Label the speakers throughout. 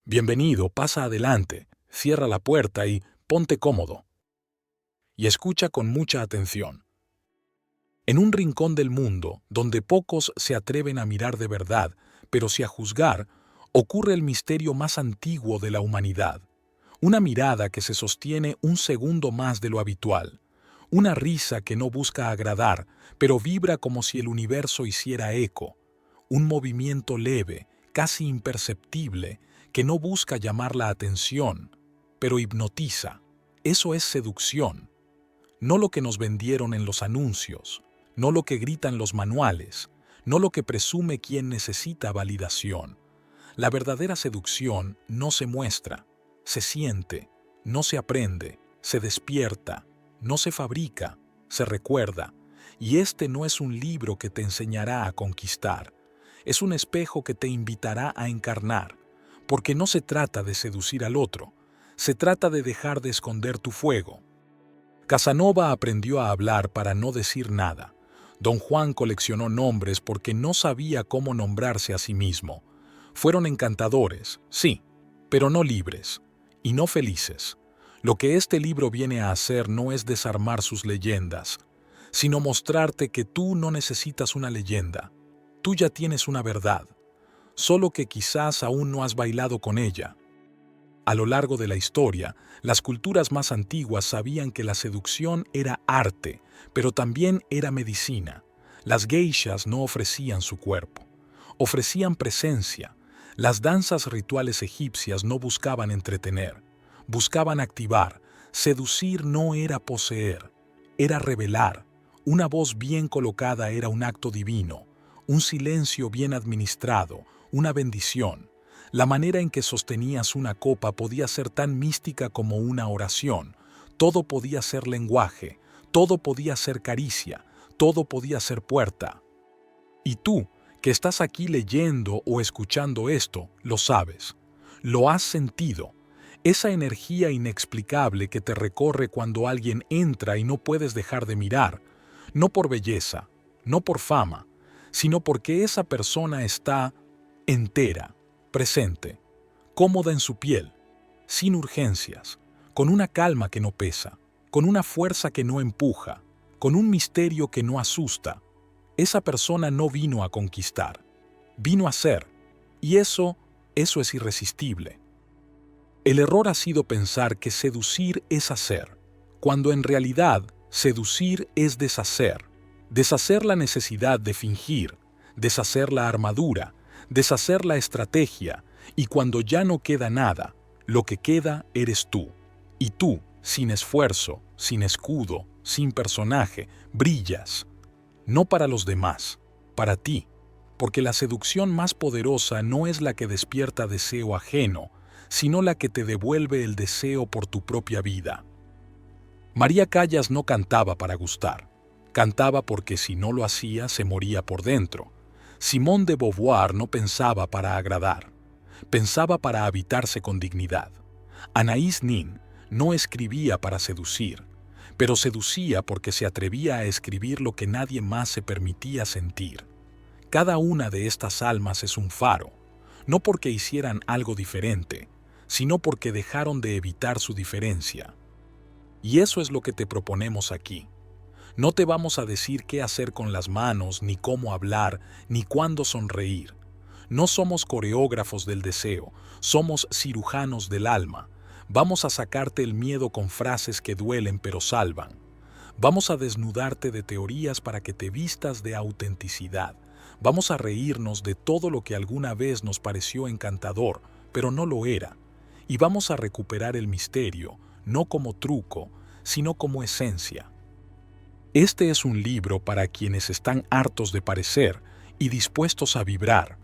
Speaker 1: Bienvenido, pasa adelante, cierra la puerta y ponte cómodo. Y escucha con mucha atención. En un rincón del mundo, donde pocos se atreven a mirar de verdad, pero sí a juzgar, ocurre el misterio más antiguo de la humanidad. Una mirada que se sostiene un segundo más de lo habitual. Una risa que no busca agradar, pero vibra como si el universo hiciera eco. Un movimiento leve, casi imperceptible, que no busca llamar la atención, pero hipnotiza. Eso es seducción. No lo que nos vendieron en los anuncios, no lo que gritan los manuales, no lo que presume quien necesita validación. La verdadera seducción no se muestra, se siente, no se aprende, se despierta, no se fabrica, se recuerda. Y este no es un libro que te enseñará a conquistar, es un espejo que te invitará a encarnar, porque no se trata de seducir al otro, se trata de dejar de esconder tu fuego. Casanova aprendió a hablar para no decir nada. Don Juan coleccionó nombres porque no sabía cómo nombrarse a sí mismo. Fueron encantadores, sí, pero no libres, y no felices. Lo que este libro viene a hacer no es desarmar sus leyendas, sino mostrarte que tú no necesitas una leyenda. Tú ya tienes una verdad, solo que quizás aún no has bailado con ella. A lo largo de la historia, las culturas más antiguas sabían que la seducción era arte, pero también era medicina. Las geishas no ofrecían su cuerpo, ofrecían presencia. Las danzas rituales egipcias no buscaban entretener, buscaban activar. Seducir no era poseer, era revelar. Una voz bien colocada era un acto divino, un silencio bien administrado, una bendición. La manera en que sostenías una copa podía ser tan mística como una oración. Todo podía ser lenguaje, todo podía ser caricia, todo podía ser puerta. Y tú, que estás aquí leyendo o escuchando esto, lo sabes, lo has sentido. Esa energía inexplicable que te recorre cuando alguien entra y no puedes dejar de mirar, no por belleza, no por fama, sino porque esa persona está entera, presente, cómoda en su piel, sin urgencias, con una calma que no pesa, con una fuerza que no empuja, con un misterio que no asusta. Esa persona no vino a conquistar, vino a ser, y eso es irresistible. El error ha sido pensar que seducir es hacer, cuando en realidad seducir es deshacer. Deshacer la necesidad de fingir, deshacer la armadura, deshacer la estrategia, y cuando ya no queda nada, lo que queda eres tú. Y tú, sin esfuerzo, sin escudo, sin personaje, brillas. No para los demás, para ti, porque la seducción más poderosa no es la que despierta deseo ajeno, sino la que te devuelve el deseo por tu propia vida. María Callas no cantaba para gustar, cantaba porque si no lo hacía se moría por dentro. Simone de Beauvoir no pensaba para agradar, pensaba para habitarse con dignidad. Anaïs Nin no escribía para seducir, pero seducía porque se atrevía a escribir lo que nadie más se permitía sentir. Cada una de estas almas es un faro, no porque hicieran algo diferente, sino porque dejaron de evitar su diferencia. Y eso es lo que te proponemos aquí. No te vamos a decir qué hacer con las manos, ni cómo hablar, ni cuándo sonreír. No somos coreógrafos del deseo, somos cirujanos del alma. Vamos a sacarte el miedo con frases que duelen pero salvan. Vamos a desnudarte de teorías para que te vistas de autenticidad. Vamos a reírnos de todo lo que alguna vez nos pareció encantador, pero no lo era. Y vamos a recuperar el misterio, no como truco, sino como esencia. Este es un libro para quienes están hartos de parecer y dispuestos a vibrar,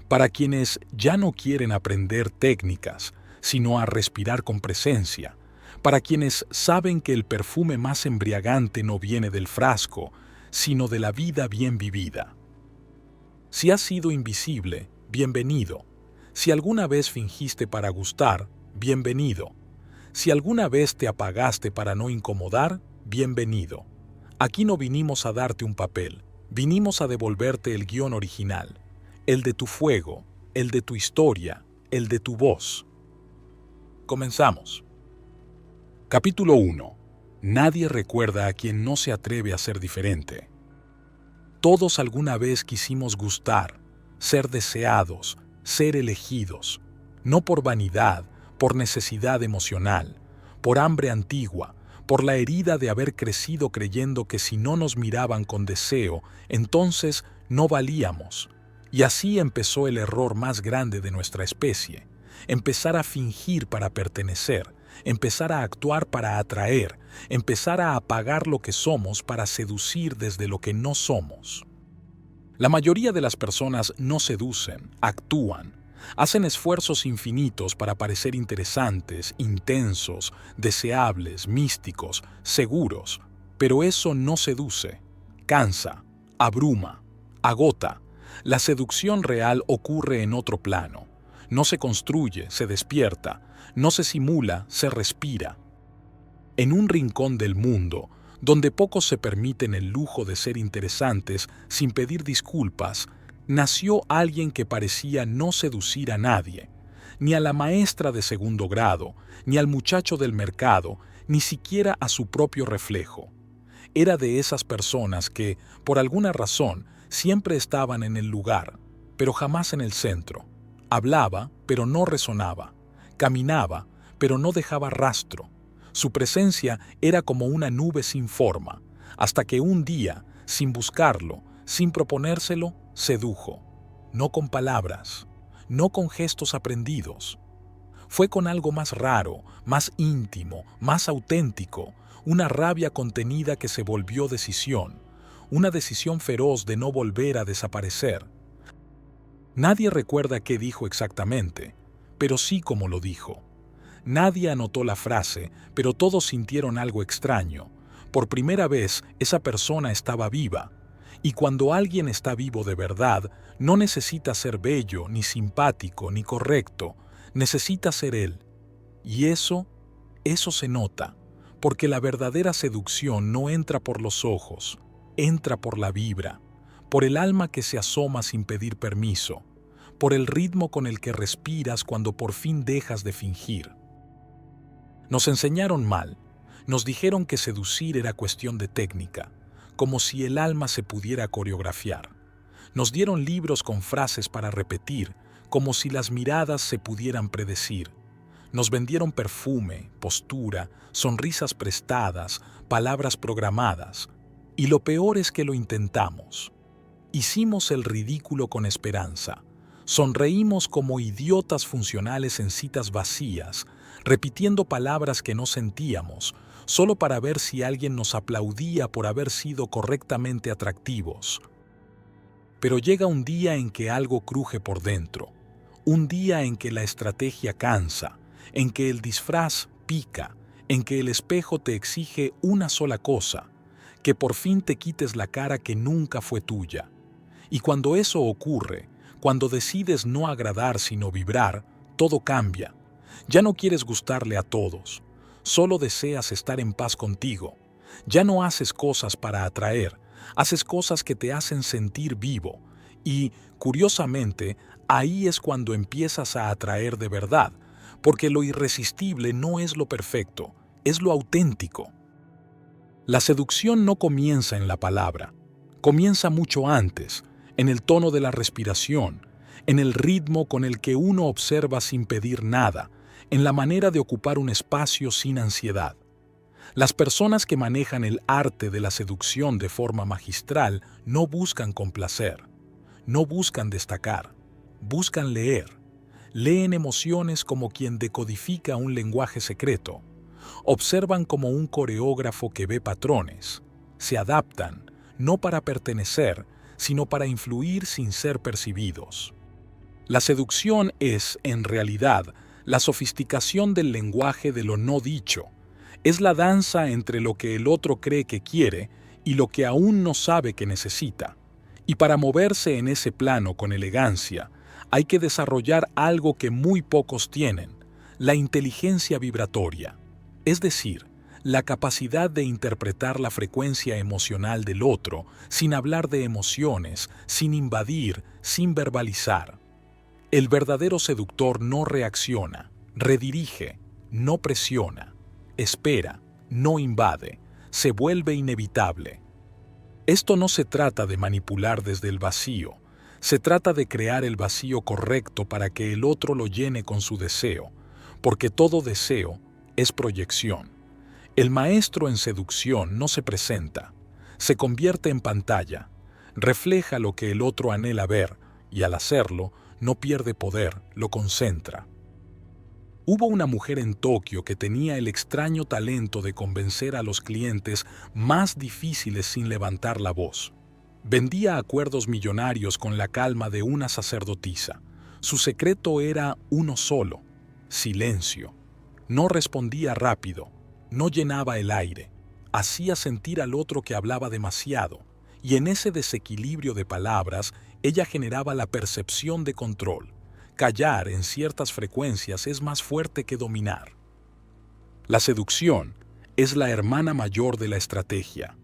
Speaker 1: para quienes ya no quieren aprender técnicas, sino a respirar con presencia, para quienes saben que el perfume más embriagante no viene del frasco, sino de la vida bien vivida. Si has sido invisible, bienvenido. Si alguna vez fingiste para gustar, bienvenido. Si alguna vez te apagaste para no incomodar, bienvenido. Aquí no vinimos a darte un papel, vinimos a devolverte el guión original, el de tu fuego, el de tu historia, el de tu voz. Comenzamos. Capítulo 1. Nadie recuerda a quien no se atreve a ser diferente. Todos alguna vez quisimos gustar, ser deseados, ser elegidos, no por vanidad, por necesidad emocional, por hambre antigua, por la herida de haber crecido creyendo que si no nos miraban con deseo, entonces no valíamos. Y así empezó el error más grande de nuestra especie: empezar a fingir para pertenecer, empezar a actuar para atraer, empezar a apagar lo que somos para seducir desde lo que no somos. La mayoría de las personas no seducen, actúan. Hacen esfuerzos infinitos para parecer interesantes, intensos, deseables, místicos, seguros, pero eso no seduce, cansa, abruma, agota. La seducción real ocurre en otro plano. No se construye, se despierta, no se simula, se respira. En un rincón del mundo, donde pocos se permiten el lujo de ser interesantes sin pedir disculpas, nació alguien que parecía no seducir a nadie, ni a la maestra de segundo grado, ni al muchacho del mercado, ni siquiera a su propio reflejo. Era de esas personas que, por alguna razón, siempre estaban en el lugar, pero jamás en el centro. Hablaba, pero no resonaba. Caminaba, pero no dejaba rastro. Su presencia era como una nube sin forma, hasta que un día, sin buscarlo, sin proponérselo, sedujo. No con palabras, no con gestos aprendidos. Fue con algo más raro, más íntimo, más auténtico, una rabia contenida que se volvió decisión, una decisión feroz de no volver a desaparecer. Nadie recuerda qué dijo exactamente, pero sí cómo lo dijo. Nadie anotó la frase, pero todos sintieron algo extraño. Por primera vez, esa persona estaba viva. Y cuando alguien está vivo de verdad, no necesita ser bello, ni simpático, ni correcto. Necesita ser él. Y eso se nota, porque la verdadera seducción no entra por los ojos, entra por la vibra, por el alma que se asoma sin pedir permiso, por el ritmo con el que respiras cuando por fin dejas de fingir. Nos enseñaron mal, nos dijeron que seducir era cuestión de técnica, como si el alma se pudiera coreografiar. Nos dieron libros con frases para repetir, como si las miradas se pudieran predecir. Nos vendieron perfume, postura, sonrisas prestadas, palabras programadas. Y lo peor es que lo intentamos. Hicimos el ridículo con esperanza. Sonreímos como idiotas funcionales en citas vacías, repitiendo palabras que no sentíamos, solo para ver si alguien nos aplaudía por haber sido correctamente atractivos. Pero llega un día en que algo cruje por dentro, un día en que la estrategia cansa, en que el disfraz pica, en que el espejo te exige una sola cosa: que por fin te quites la cara que nunca fue tuya. Y cuando eso ocurre, cuando decides no agradar sino vibrar, todo cambia. Ya no quieres gustarle a todos, solo deseas estar en paz contigo. Ya no haces cosas para atraer, haces cosas que te hacen sentir vivo. Y, curiosamente, ahí es cuando empiezas a atraer de verdad, porque lo irresistible no es lo perfecto, es lo auténtico. La seducción no comienza en la palabra, comienza mucho antes, en el tono de la respiración, en el ritmo con el que uno observa sin pedir nada, en la manera de ocupar un espacio sin ansiedad. Las personas que manejan el arte de la seducción de forma magistral no buscan complacer, no buscan destacar, buscan leer. Leen emociones como quien decodifica un lenguaje secreto. Observan como un coreógrafo que ve patrones. Se adaptan, no para pertenecer, sino para influir sin ser percibidos. La seducción es, en realidad, la sofisticación del lenguaje de lo no dicho. Es la danza entre lo que el otro cree que quiere y lo que aún no sabe que necesita. Y para moverse en ese plano con elegancia, hay que desarrollar algo que muy pocos tienen: la inteligencia vibratoria. Es decir, la capacidad de interpretar la frecuencia emocional del otro sin hablar de emociones, sin invadir, sin verbalizar. El verdadero seductor no reacciona, redirige, no presiona, espera, no invade, se vuelve inevitable. Esto no se trata de manipular desde el vacío, se trata de crear el vacío correcto para que el otro lo llene con su deseo, porque todo deseo es proyección. El maestro en seducción no se presenta, se convierte en pantalla, refleja lo que el otro anhela ver y al hacerlo no pierde poder, lo concentra. Hubo una mujer en Tokio que tenía el extraño talento de convencer a los clientes más difíciles sin levantar la voz. Vendía acuerdos millonarios con la calma de una sacerdotisa. Su secreto era uno solo: silencio. No respondía rápido, no llenaba el aire, hacía sentir al otro que hablaba demasiado, y en ese desequilibrio de palabras ella generaba la percepción de control. Callar en ciertas frecuencias es más fuerte que dominar. La seducción es la hermana mayor de la estrategia,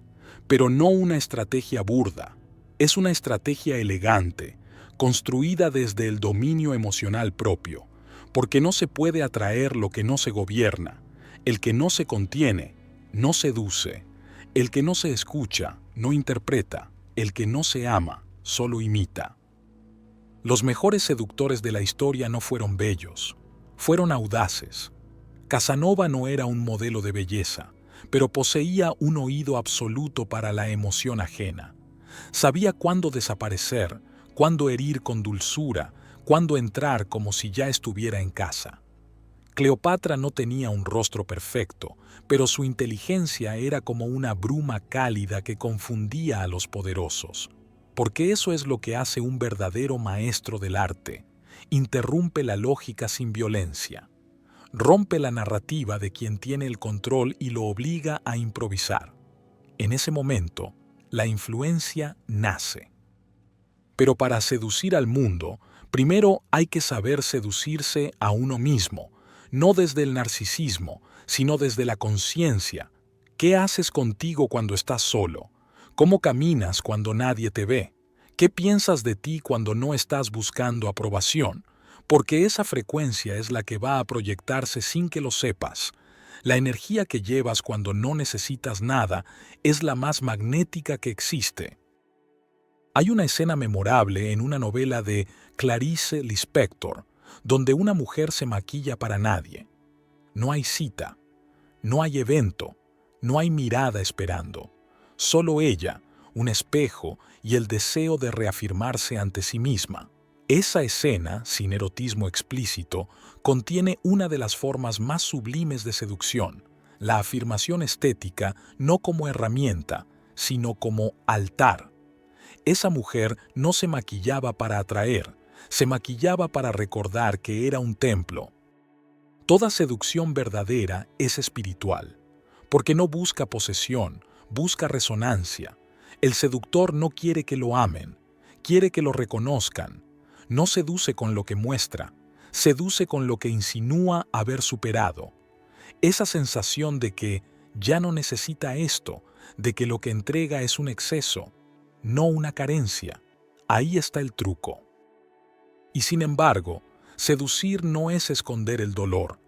Speaker 1: pero no una estrategia burda, es una estrategia elegante, construida desde el dominio emocional propio, porque no se puede atraer lo que no se gobierna, el que no se contiene, no seduce, el que no se escucha, no interpreta, el que no se ama, solo imita. Los mejores seductores de la historia no fueron bellos, fueron audaces. Casanova no era un modelo de belleza, pero poseía un oído absoluto para la emoción ajena. Sabía cuándo desaparecer, cuándo herir con dulzura, cuándo entrar como si ya estuviera en casa. Cleopatra no tenía un rostro perfecto, pero su inteligencia era como una bruma cálida que confundía a los poderosos. Porque eso es lo que hace un verdadero maestro del arte. Interrumpe la lógica sin violencia. Rompe la narrativa de quien tiene el control y lo obliga a improvisar. En ese momento, la influencia nace. Pero para seducir al mundo, primero hay que saber seducirse a uno mismo, no desde el narcisismo, sino desde la conciencia. ¿Qué haces contigo cuando estás solo? ¿Cómo caminas cuando nadie te ve? ¿Qué piensas de ti cuando no estás buscando aprobación? Porque esa frecuencia es la que va a proyectarse sin que lo sepas. La energía que llevas cuando no necesitas nada es la más magnética que existe. Hay una escena memorable en una novela de Clarice Lispector, donde una mujer se maquilla para nadie. No hay cita, no hay evento, no hay mirada esperando. Solo ella, un espejo y el deseo de reafirmarse ante sí misma. Esa escena, sin erotismo explícito, contiene una de las formas más sublimes de seducción, la afirmación estética no como herramienta, sino como altar. Esa mujer no se maquillaba para atraer, se maquillaba para recordar que era un templo. Toda seducción verdadera es espiritual, porque no busca posesión, busca resonancia. El seductor no quiere que lo amen, quiere que lo reconozcan. No seduce con lo que muestra, seduce con lo que insinúa haber superado. Esa sensación de que ya no necesita esto, de que lo que entrega es un exceso, no una carencia. Ahí está el truco. Y sin embargo, seducir no es esconder el dolor,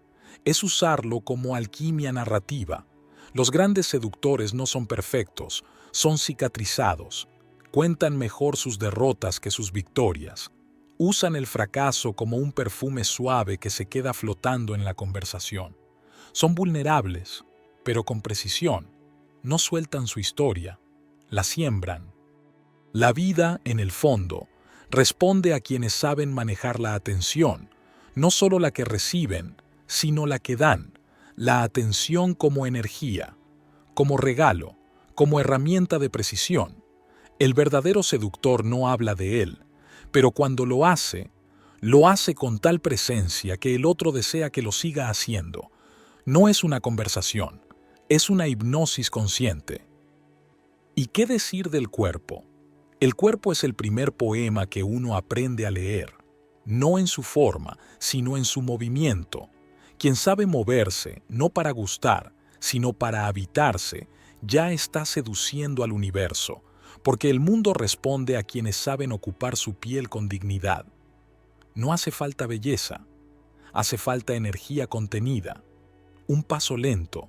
Speaker 1: es usarlo como alquimia narrativa. Los grandes seductores no son perfectos, son cicatrizados. Cuentan mejor sus derrotas que sus victorias. Usan el fracaso como un perfume suave que se queda flotando en la conversación. Son vulnerables, pero con precisión. No sueltan su historia, la siembran. La vida, en el fondo, responde a quienes saben manejar la atención, no solo la que reciben, sino la que dan. La atención como energía, como regalo, como herramienta de precisión. El verdadero seductor no habla de él, pero cuando lo hace con tal presencia que el otro desea que lo siga haciendo. No es una conversación, es una hipnosis consciente. ¿Y qué decir del cuerpo? El cuerpo es el primer poema que uno aprende a leer, no en su forma, sino en su movimiento. Quien sabe moverse, no para gustar, sino para habitarse, ya está seduciendo al universo, porque el mundo responde a quienes saben ocupar su piel con dignidad. No hace falta belleza, hace falta energía contenida. un paso lento,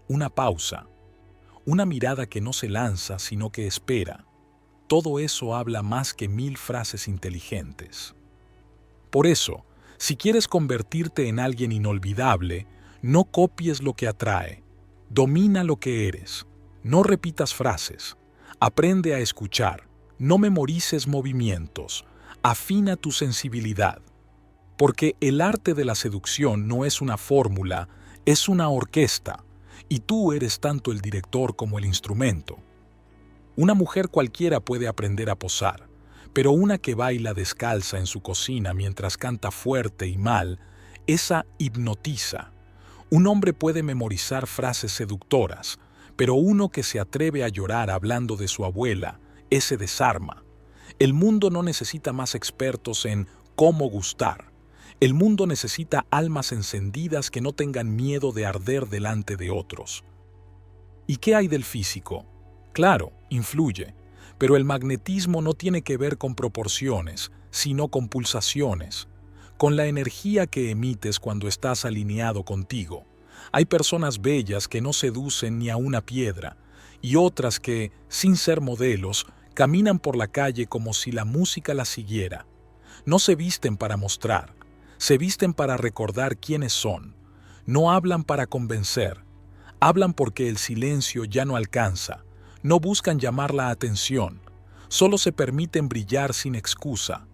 Speaker 1: una pausa, una mirada que no se lanza sino que espera. Todo eso habla más que 1000 frases inteligentes. Por eso, si quieres convertirte en alguien inolvidable, no copies lo que atrae, domina lo que eres, no repitas frases, aprende a escuchar, no memorices movimientos, afina tu sensibilidad. Porque el arte de la seducción no es una fórmula, es una orquesta, y tú eres tanto el director como el instrumento. Una mujer cualquiera puede aprender a posar, pero una que baila descalza en su cocina mientras canta fuerte y mal, esa hipnotiza. Un hombre puede memorizar frases seductoras, pero uno que se atreve a llorar hablando de su abuela, ese desarma. El mundo no necesita más expertos en cómo gustar. El mundo necesita almas encendidas que no tengan miedo de arder delante de otros. ¿Y qué hay del físico? Claro, influye, pero el magnetismo no tiene que ver con proporciones, sino con pulsaciones, con la energía que emites cuando estás alineado contigo. Hay personas bellas que no seducen ni a una piedra, y otras que, sin ser modelos, caminan por la calle como si la música las siguiera. No se visten para mostrar, se visten para recordar quiénes son. No hablan para convencer, hablan porque el silencio ya no alcanza. No buscan llamar la atención, solo se permiten brillar sin excusa.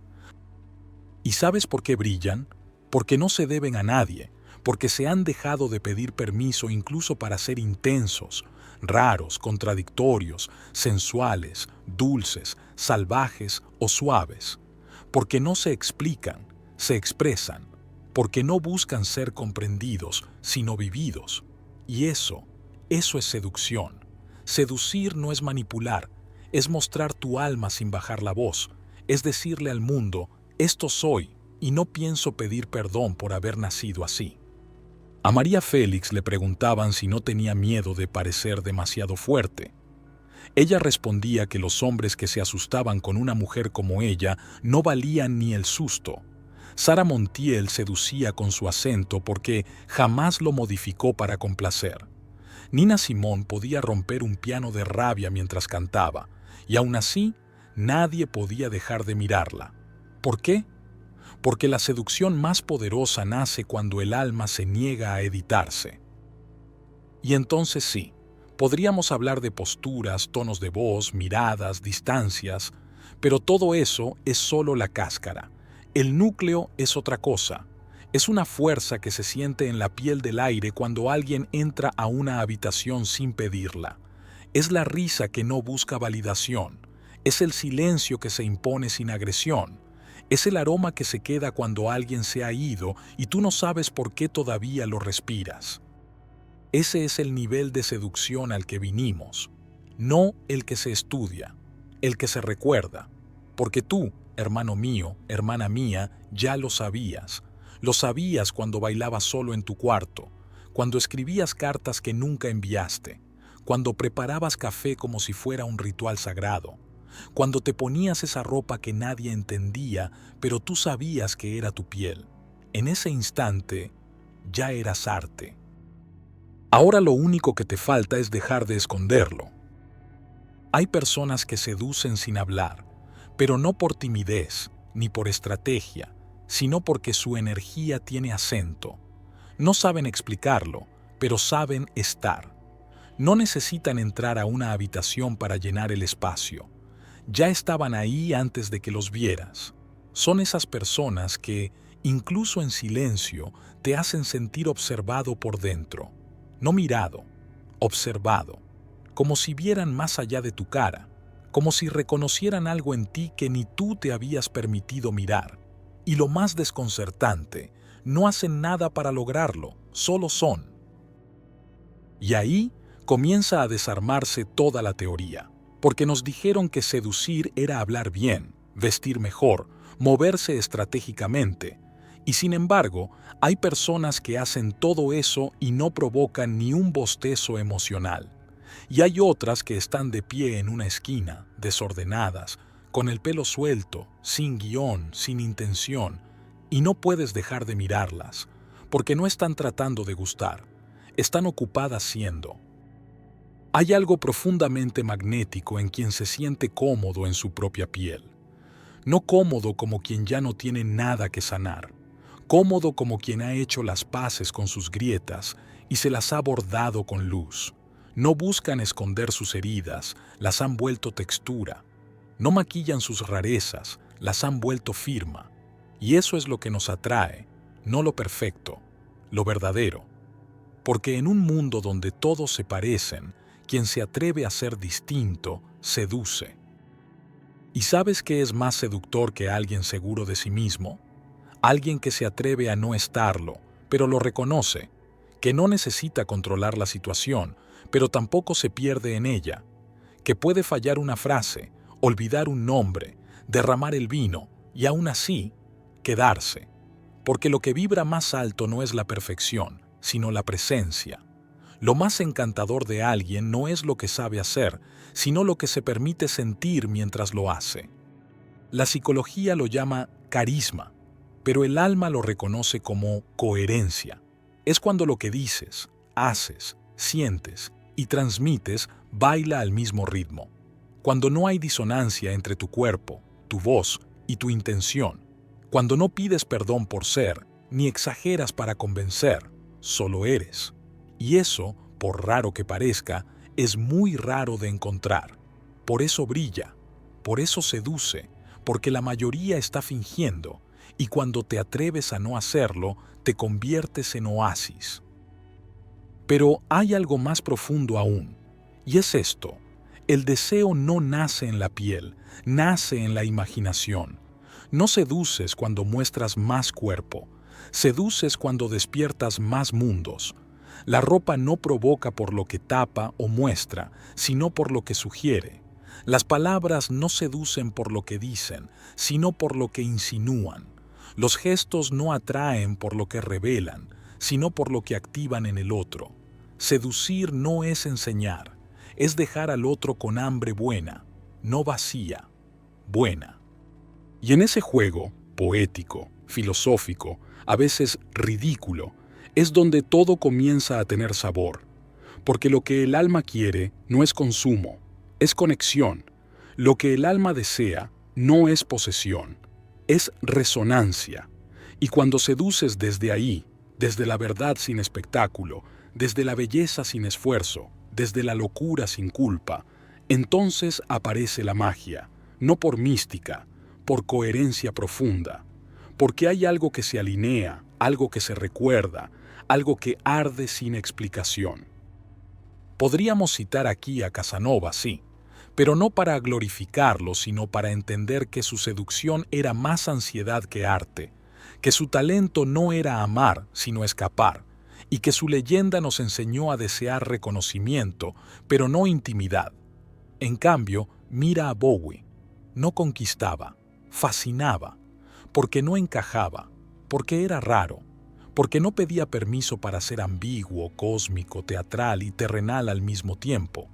Speaker 1: ¿Y sabes por qué brillan? Porque no se deben a nadie, porque se han dejado de pedir permiso incluso para ser intensos, raros, contradictorios, sensuales, dulces, salvajes o suaves. Porque no se explican, se expresan, porque no buscan ser comprendidos, sino vividos. Y eso es seducción. Seducir no es manipular, es mostrar tu alma sin bajar la voz, es decirle al mundo, esto soy y no pienso pedir perdón por haber nacido así. A María Félix le preguntaban si no tenía miedo de parecer demasiado fuerte. Ella respondía que los hombres que se asustaban con una mujer como ella no valían ni el susto. Sara Montiel seducía con su acento porque jamás lo modificó para complacer. Nina Simone podía romper un piano de rabia mientras cantaba, y aún así nadie podía dejar de mirarla. ¿Por qué? Porque la seducción más poderosa nace cuando el alma se niega a editarse. Y entonces sí, podríamos hablar de posturas, tonos de voz, miradas, distancias, pero todo eso es solo la cáscara. El núcleo es otra cosa. Es una fuerza que se siente en la piel del aire cuando alguien entra a una habitación sin pedirla. Es la risa que no busca validación. Es el silencio que se impone sin agresión. Es el aroma que se queda cuando alguien se ha ido y tú no sabes por qué todavía lo respiras. Ese es el nivel de seducción al que vinimos, no el que se estudia, el que se recuerda. Porque tú, hermano mío, hermana mía, ya lo sabías. Lo sabías cuando bailabas solo en tu cuarto, cuando escribías cartas que nunca enviaste, cuando preparabas café como si fuera un ritual sagrado, cuando te ponías esa ropa que nadie entendía, pero tú sabías que era tu piel. En ese instante, ya eras arte. Ahora lo único que te falta es dejar de esconderlo. Hay personas que seducen sin hablar, pero no por timidez ni por estrategia, sino porque su energía tiene acento. No saben explicarlo, pero saben estar. No necesitan entrar a una habitación para llenar el espacio. Ya estaban ahí antes de que los vieras. Son esas personas que, incluso en silencio, te hacen sentir observado por dentro. No mirado, observado. Como si vieran más allá de tu cara. Como si reconocieran algo en ti que ni tú te habías permitido mirar. Y lo más desconcertante, no hacen nada para lograrlo, solo son. Y ahí comienza a desarmarse toda la teoría, porque nos dijeron que seducir era hablar bien, vestir mejor, moverse estratégicamente. Y sin embargo, hay personas que hacen todo eso y no provocan ni un bostezo emocional. Y hay otras que están de pie en una esquina, desordenadas, con el pelo suelto, sin guión, sin intención, y no puedes dejar de mirarlas, porque no están tratando de gustar, están ocupadas siendo. Hay algo profundamente magnético en quien se siente cómodo en su propia piel. No cómodo como quien ya no tiene nada que sanar, cómodo como quien ha hecho las paces con sus grietas y se las ha bordado con luz. No buscan esconder sus heridas, las han vuelto textura. No maquillan sus rarezas, las han vuelto firma. Y eso es lo que nos atrae, no lo perfecto, lo verdadero. Porque en un mundo donde todos se parecen, quien se atreve a ser distinto, seduce. ¿Y sabes qué es más seductor que alguien seguro de sí mismo? Alguien que se atreve a no estarlo, pero lo reconoce, que no necesita controlar la situación, pero tampoco se pierde en ella, que puede fallar una frase, olvidar un nombre, derramar el vino y aún así quedarse, porque lo que vibra más alto no es la perfección, sino la presencia. Lo más encantador de alguien no es lo que sabe hacer, sino lo que se permite sentir mientras lo hace. La psicología lo llama carisma, pero el alma lo reconoce como coherencia. Es cuando lo que dices, haces, sientes y transmites baila al mismo ritmo. Cuando no hay disonancia entre tu cuerpo, tu voz y tu intención. Cuando no pides perdón por ser, ni exageras para convencer, solo eres. Y eso, por raro que parezca, es muy raro de encontrar. Por eso brilla, por eso seduce, porque la mayoría está fingiendo, y cuando te atreves a no hacerlo, te conviertes en oasis. Pero hay algo más profundo aún, y es esto: el deseo no nace en la piel, nace en la imaginación. No seduces cuando muestras más cuerpo, seduces cuando despiertas más mundos. La ropa no provoca por lo que tapa o muestra, sino por lo que sugiere. Las palabras no seducen por lo que dicen, sino por lo que insinúan. Los gestos no atraen por lo que revelan, sino por lo que activan en el otro. Seducir no es enseñar, es dejar al otro con hambre buena, no vacía, buena. Y en ese juego, poético, filosófico, a veces ridículo, es donde todo comienza a tener sabor. Porque lo que el alma quiere no es consumo, es conexión. Lo que el alma desea no es posesión, es resonancia. Y cuando seduces desde ahí, desde la verdad sin espectáculo, desde la belleza sin esfuerzo, desde la locura sin culpa, entonces aparece la magia, no por mística, por coherencia profunda, porque hay algo que se alinea, algo que se recuerda, algo que arde sin explicación. Podríamos citar aquí a Casanova, sí, pero no para glorificarlo, sino para entender que su seducción era más ansiedad que arte, que su talento no era amar, sino escapar, y que su leyenda nos enseñó a desear reconocimiento, pero no intimidad. En cambio, mira a Bowie. No conquistaba, fascinaba, porque no encajaba, porque era raro, porque no pedía permiso para ser ambiguo, cósmico, teatral y terrenal al mismo tiempo,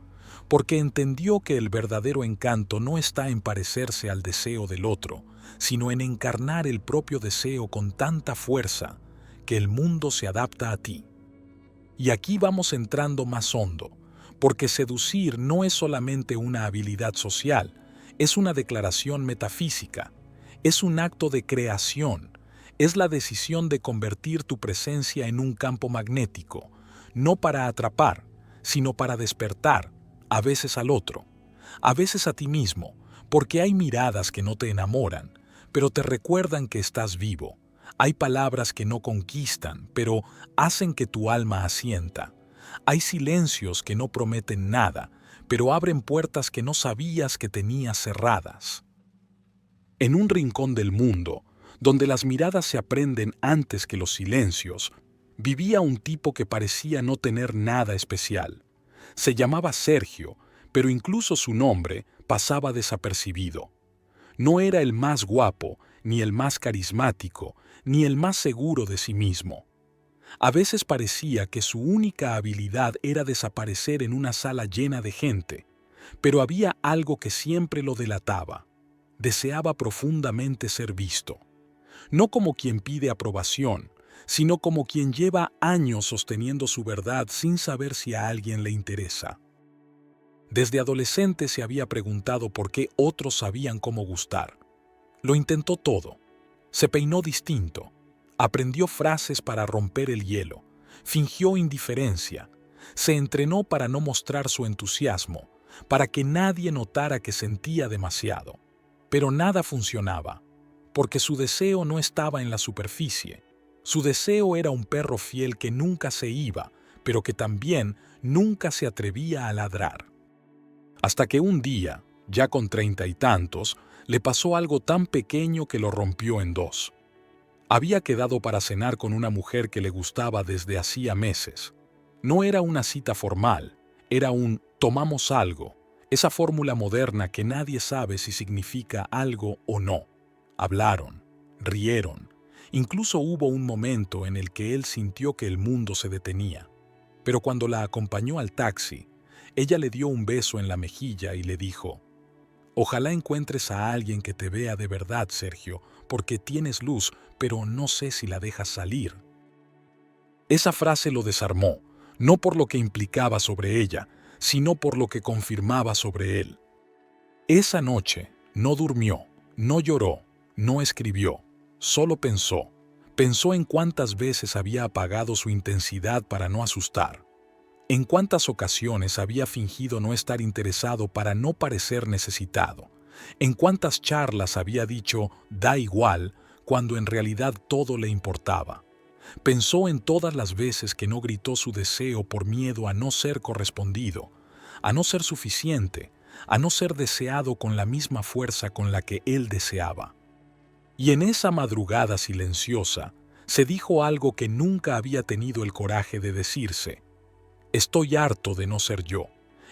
Speaker 1: porque entendió que el verdadero encanto no está en parecerse al deseo del otro, sino en encarnar el propio deseo con tanta fuerza que el mundo se adapta a ti. Y aquí vamos entrando más hondo, porque seducir no es solamente una habilidad social, es una declaración metafísica, es un acto de creación, es la decisión de convertir tu presencia en un campo magnético, no para atrapar, sino para despertar, a veces al otro, a veces a ti mismo, porque hay miradas que no te enamoran, pero te recuerdan que estás vivo. Hay palabras que no conquistan, pero hacen que tu alma asienta. Hay silencios que no prometen nada, pero abren puertas que no sabías que tenías cerradas. En un rincón del mundo, donde las miradas se aprenden antes que los silencios, vivía un tipo que parecía no tener nada especial. Se llamaba Sergio, pero incluso su nombre pasaba desapercibido. No era el más guapo, ni el más carismático, ni el más seguro de sí mismo. A veces parecía que su única habilidad era desaparecer en una sala llena de gente, pero había algo que siempre lo delataba. Deseaba profundamente ser visto. No como quien pide aprobación, sino como quien lleva años sosteniendo su verdad sin saber si a alguien le interesa. Desde adolescente se había preguntado por qué otros sabían cómo gustar. Lo intentó todo. Se peinó distinto. Aprendió frases para romper el hielo. Fingió indiferencia. Se entrenó para no mostrar su entusiasmo, para que nadie notara que sentía demasiado. Pero nada funcionaba, porque su deseo no estaba en la superficie. Su deseo era un perro fiel que nunca se iba, pero que también nunca se atrevía a ladrar. Hasta que un día, ya con 30 y tantos, le pasó algo tan pequeño que lo rompió en dos. Había quedado para cenar con una mujer que le gustaba desde hacía meses. No era una cita formal, era un «tomamos algo», esa fórmula moderna que nadie sabe si significa algo o no. Hablaron, rieron, incluso hubo un momento en el que él sintió que el mundo se detenía. Pero cuando la acompañó al taxi, ella le dio un beso en la mejilla y le dijo: «Ojalá encuentres a alguien que te vea de verdad, Sergio, porque tienes luz, pero no sé si la dejas salir». Esa frase lo desarmó, no por lo que implicaba sobre ella, sino por lo que confirmaba sobre él. Esa noche no durmió, no lloró, no escribió, solo pensó. Pensó en cuántas veces había apagado su intensidad para no asustar. En cuántas ocasiones había fingido no estar interesado para no parecer necesitado. En cuántas charlas había dicho «da igual» cuando en realidad todo le importaba. Pensó en todas las veces que no gritó su deseo por miedo a no ser correspondido, a no ser suficiente, a no ser deseado con la misma fuerza con la que él deseaba. Y en esa madrugada silenciosa se dijo algo que nunca había tenido el coraje de decirse: «Estoy harto de no ser yo.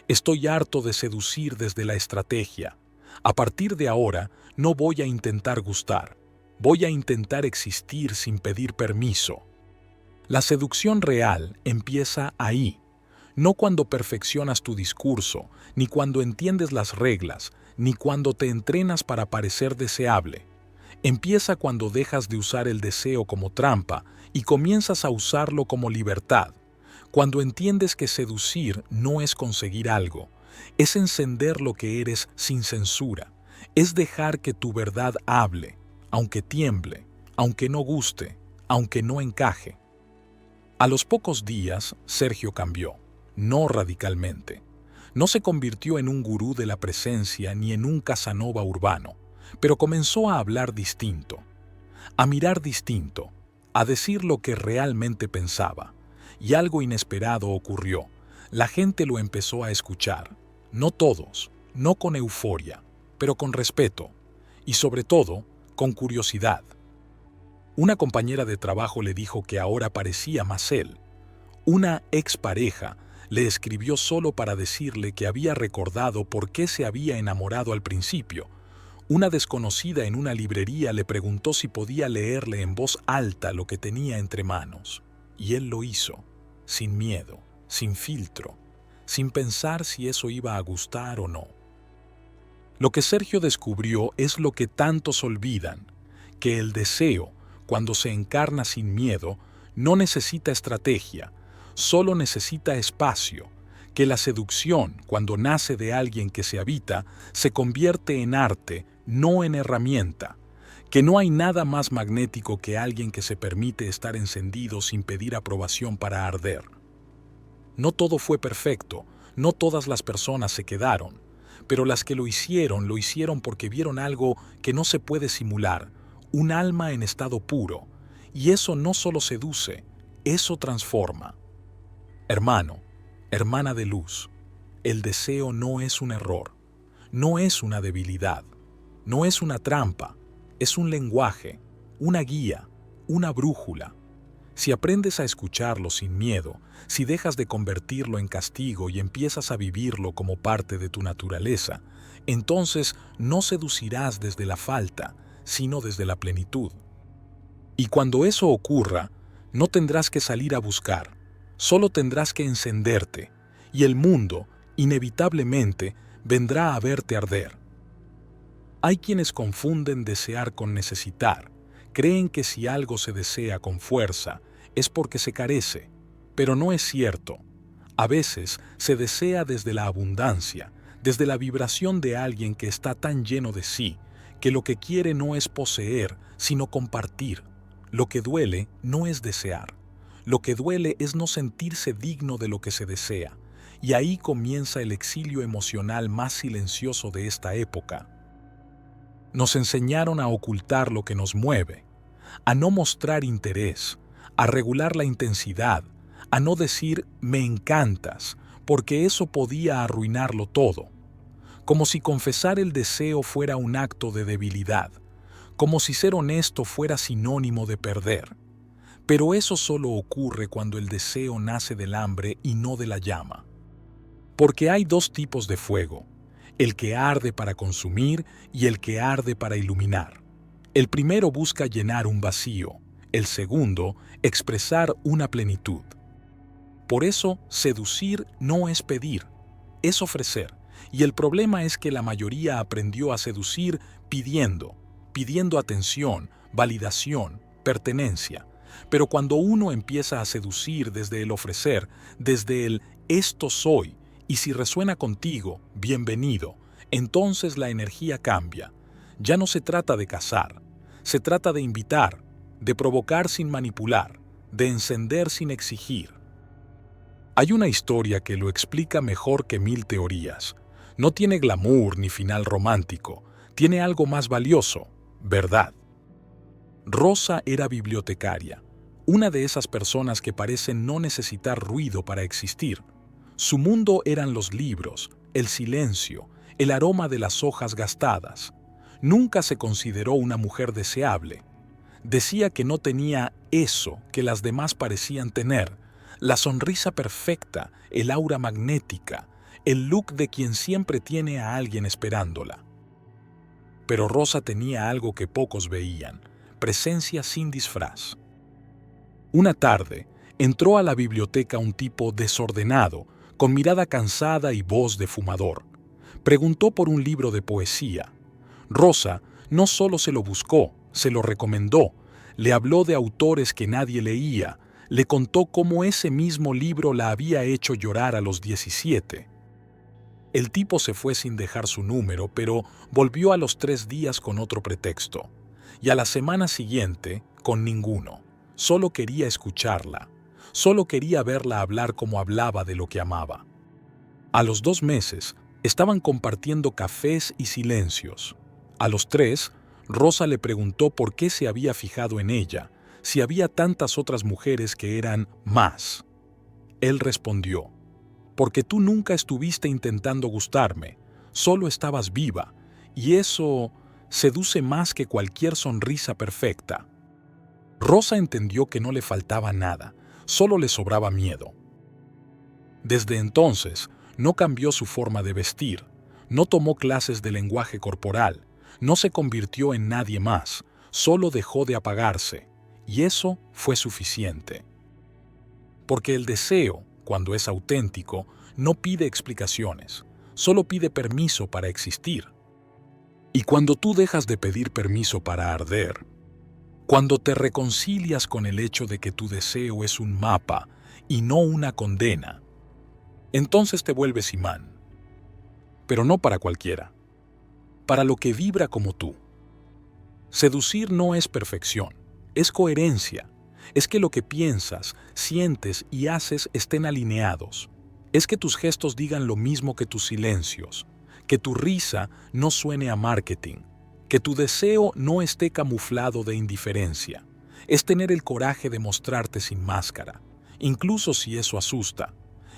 Speaker 1: Estoy harto de seducir desde la estrategia. A partir de ahora no voy a intentar gustar. Voy a intentar existir sin pedir permiso». La seducción real empieza ahí, no cuando perfeccionas tu discurso, ni cuando entiendes las reglas, ni cuando te entrenas para parecer deseable. Empieza cuando dejas de usar el deseo como trampa y comienzas a usarlo como libertad. Cuando entiendes que seducir no es conseguir algo, es encender lo que eres sin censura, es dejar que tu verdad hable, aunque tiemble, aunque no guste, aunque no encaje. A los pocos días, Sergio cambió, no radicalmente. No se convirtió en un gurú de la presencia ni en un Casanova urbano, pero comenzó a hablar distinto, a mirar distinto, a decir lo que realmente pensaba. Y algo inesperado ocurrió. La gente lo empezó a escuchar. No todos, no con euforia, pero con respeto y sobre todo con curiosidad. Una compañera de trabajo le dijo que ahora parecía más él. Una expareja le escribió solo para decirle que había recordado por qué se había enamorado al principio. Una desconocida en una librería le preguntó si podía leerle en voz alta lo que tenía entre manos. Y él lo hizo, sin miedo, sin filtro, sin pensar si eso iba a gustar o no. Lo que Sergio descubrió es lo que tantos olvidan, que el deseo, cuando se encarna sin miedo, no necesita estrategia, solo necesita espacio, que la seducción, cuando nace de alguien que se habita, se convierte en arte, no en herramienta, que no hay nada más magnético que alguien que se permite estar encendido sin pedir aprobación para arder. No todo fue perfecto, no todas las personas se quedaron, pero las que lo hicieron porque vieron algo que no se puede simular, un alma en estado puro, y eso no solo seduce, eso transforma. Hermano, hermana de luz, el deseo no es un error, no es una debilidad, no es una trampa, es un lenguaje, una guía, una brújula. Si aprendes a escucharlo sin miedo, si dejas de convertirlo en castigo y empiezas a vivirlo como parte de tu naturaleza, entonces no seducirás desde la falta, sino desde la plenitud. Y cuando eso ocurra, no tendrás que salir a buscar, solo tendrás que encenderte, y el mundo, inevitablemente, vendrá a verte arder. Hay quienes confunden desear con necesitar, Creen que si algo se desea con fuerza es porque se carece, pero no es cierto. A veces se desea desde la abundancia, desde la vibración de alguien que está tan lleno de sí, que lo que quiere no es poseer, sino compartir. Lo que duele no es desear. Lo que duele es no sentirse digno de lo que se desea. Y ahí comienza el exilio emocional más silencioso de esta época. Nos enseñaron a ocultar lo que nos mueve, a no mostrar interés, a regular la intensidad, a no decir «me encantas», porque eso podía arruinarlo todo. Como si confesar el deseo fuera un acto de debilidad, como si ser honesto fuera sinónimo de perder. Pero eso solo ocurre cuando el deseo nace del hambre y no de la llama. Porque hay dos tipos de fuego, el que arde para consumir y el que arde para iluminar. El primero busca llenar un vacío, el segundo, expresar una plenitud. Por eso, seducir no es pedir, es ofrecer. Y el problema es que la mayoría aprendió a seducir pidiendo atención, validación, pertenencia. Pero cuando uno empieza a seducir desde el ofrecer, desde el «esto soy», y si resuena contigo, bienvenido, entonces la energía cambia. Ya no se trata de cazar, se trata de invitar, de provocar sin manipular, de encender sin exigir. Hay una historia que lo explica mejor que 1000 teorías. No tiene glamour ni final romántico, tiene algo más valioso, verdad. Rosa era bibliotecaria, una de esas personas que parecen no necesitar ruido para existir. Su mundo eran los libros, el silencio, el aroma de las hojas gastadas. Nunca se consideró una mujer deseable. Decía que no tenía eso que las demás parecían tener, la sonrisa perfecta, el aura magnética, el look de quien siempre tiene a alguien esperándola. Pero Rosa tenía algo que pocos veían, presencia sin disfraz. Una tarde, entró a la biblioteca un tipo desordenado, con mirada cansada y voz de fumador. Preguntó por un libro de poesía. Rosa no solo se lo buscó, se lo recomendó, le habló de autores que nadie leía, le contó cómo ese mismo libro la había hecho llorar a los 17. El tipo se fue sin dejar su número, pero volvió a los 3 días con otro pretexto. Y a la semana siguiente, con ninguno. Solo quería escucharla. Solo quería verla hablar como hablaba de lo que amaba. A los 2 meses, estaban compartiendo cafés y silencios. A los 3, Rosa le preguntó por qué se había fijado en ella, si había tantas otras mujeres que eran más. Él respondió: «Porque tú nunca estuviste intentando gustarme, solo estabas viva, y eso seduce más que cualquier sonrisa perfecta». Rosa entendió que no le faltaba nada, solo le sobraba miedo. Desde entonces, no cambió su forma de vestir, no tomó clases de lenguaje corporal, no se convirtió en nadie más, solo dejó de apagarse, y eso fue suficiente. Porque el deseo, cuando es auténtico, no pide explicaciones, solo pide permiso para existir. Y cuando tú dejas de pedir permiso para arder, cuando te reconcilias con el hecho de que tu deseo es un mapa y no una condena, entonces te vuelves imán. Pero no para cualquiera, para lo que vibra como tú. Seducir no es perfección, es coherencia, es que lo que piensas, sientes y haces estén alineados, es que tus gestos digan lo mismo que tus silencios, que tu risa no suene a marketing, que tu deseo no esté camuflado de indiferencia, es tener el coraje de mostrarte sin máscara, incluso si eso asusta,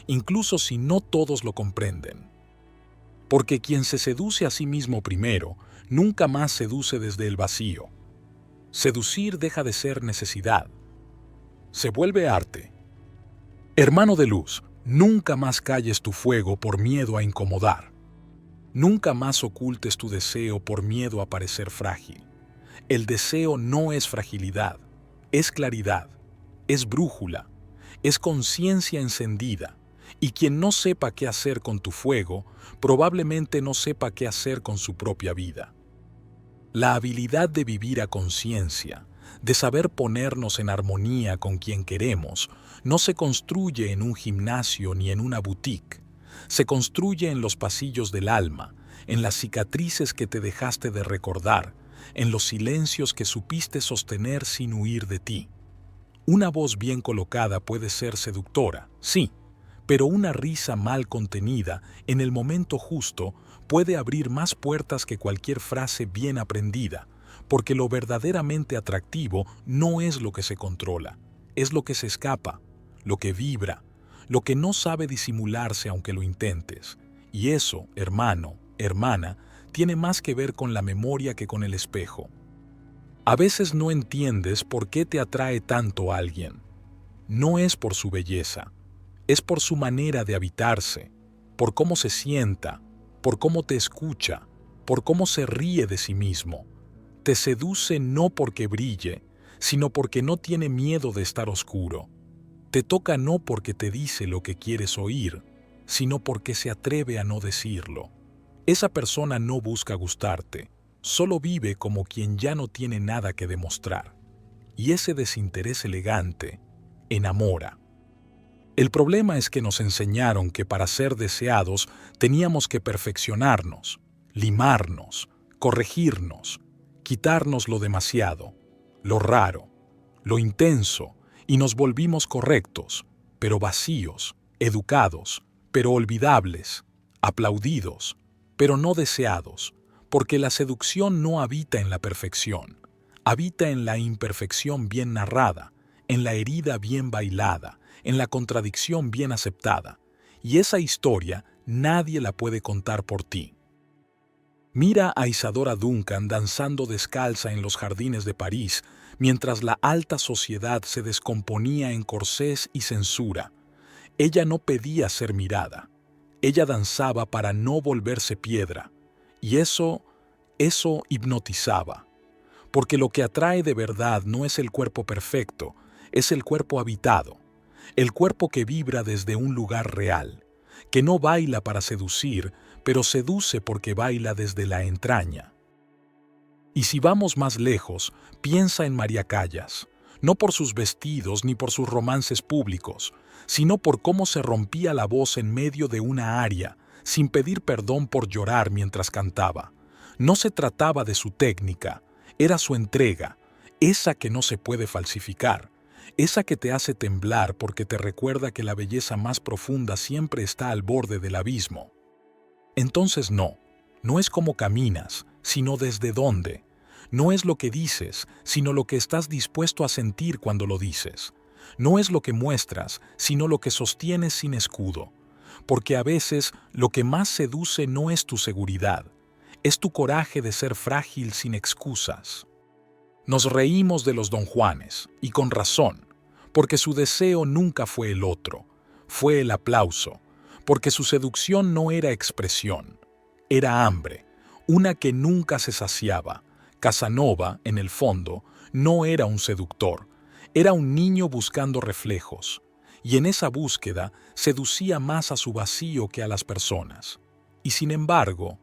Speaker 1: incluso si no todos lo comprenden. Porque quien se seduce a sí mismo primero, nunca más seduce desde el vacío. Seducir deja de ser necesidad. Se vuelve arte. Hermano de luz, nunca más calles tu fuego por miedo a incomodar. Nunca más ocultes tu deseo por miedo a parecer frágil. El deseo no es fragilidad, es claridad, es brújula, es conciencia encendida. Y quien no sepa qué hacer con tu fuego, probablemente no sepa qué hacer con su propia vida. La habilidad de vivir a conciencia, de saber ponernos en armonía con quien queremos, no se construye en un gimnasio ni en una boutique. Se construye en los pasillos del alma, en las cicatrices que te dejaste de recordar, en los silencios que supiste sostener sin huir de ti. Una voz bien colocada puede ser seductora, sí, pero una risa mal contenida en el momento justo puede abrir más puertas que cualquier frase bien aprendida, porque lo verdaderamente atractivo no es lo que se controla, es lo que se escapa, lo que vibra, lo que no sabe disimularse aunque lo intentes. Y eso, hermano, hermana, tiene más que ver con la memoria que con el espejo. A veces no entiendes por qué te atrae tanto a alguien. No es por su belleza, es por su manera de habitarse, por cómo se sienta, por cómo te escucha, por cómo se ríe de sí mismo. Te seduce no porque brille, sino porque no tiene miedo de estar oscuro. Te toca no porque te dice lo que quieres oír, sino porque se atreve a no decirlo. Esa persona no busca gustarte, solo vive como quien ya no tiene nada que demostrar. Y ese desinterés elegante enamora. El problema es que nos enseñaron que para ser deseados teníamos que perfeccionarnos, limarnos, corregirnos, quitarnos lo demasiado, lo raro, lo intenso, y nos volvimos correctos, pero vacíos, educados, pero olvidables, aplaudidos, pero no deseados, porque la seducción no habita en la perfección, habita en la imperfección bien narrada, en la herida bien bailada, en la contradicción bien aceptada, y esa historia nadie la puede contar por ti. Mira a Isadora Duncan danzando descalza en los jardines de París, mientras la alta sociedad se descomponía en corsés y censura. Ella no pedía ser mirada, ella danzaba para no volverse piedra, y eso hipnotizaba, porque lo que atrae de verdad no es el cuerpo perfecto, es el cuerpo habitado, el cuerpo que vibra desde un lugar real, que no baila para seducir, pero seduce porque baila desde la entraña. Y si vamos más lejos, piensa en María Callas, no por sus vestidos ni por sus romances públicos, sino por cómo se rompía la voz en medio de una aria, sin pedir perdón por llorar mientras cantaba. No se trataba de su técnica, era su entrega, esa que no se puede falsificar, esa que te hace temblar porque te recuerda que la belleza más profunda siempre está al borde del abismo. Entonces no es cómo caminas, sino desde dónde. No es lo que dices, sino lo que estás dispuesto a sentir cuando lo dices. No es lo que muestras, sino lo que sostienes sin escudo. Porque a veces lo que más seduce no es tu seguridad, es tu coraje de ser frágil sin excusas. Nos reímos de los Don Juanes, y con razón, porque su deseo nunca fue el otro, fue el aplauso, porque su seducción no era expresión, era hambre, una que nunca se saciaba. Casanova, en el fondo, no era un seductor, era un niño buscando reflejos, y en esa búsqueda seducía más a su vacío que a las personas. Y sin embargo,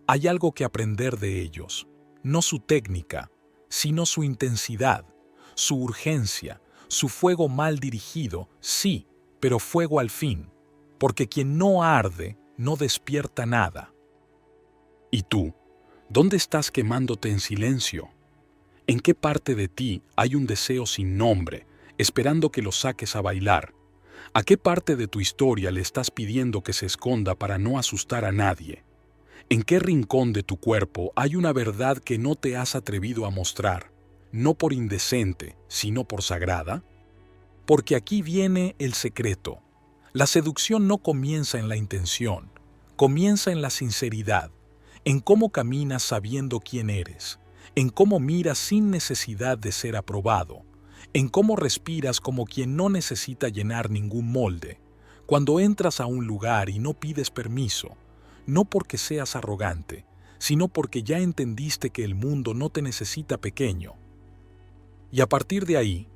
Speaker 1: hay algo que aprender de ellos, no su técnica, sino su intensidad, su urgencia, su fuego mal dirigido, sí, pero fuego al fin, porque quien no arde no despierta nada. ¿Y tú? ¿Dónde estás quemándote en silencio? ¿En qué parte de ti hay un deseo sin nombre, esperando que lo saques a bailar? ¿A qué parte de tu historia le estás pidiendo que se esconda para no asustar a nadie? ¿En qué rincón de tu cuerpo hay una verdad que no te has atrevido a mostrar, no por indecente, sino por sagrada? Porque aquí viene el secreto. La seducción no comienza en la intención, comienza en la sinceridad, en cómo caminas sabiendo quién eres, en cómo miras sin necesidad de ser aprobado, en cómo respiras como quien no necesita llenar ningún molde, cuando entras a un lugar y no pides permiso, no porque seas arrogante, sino porque ya entendiste que el mundo no te necesita pequeño. Y a partir de ahí,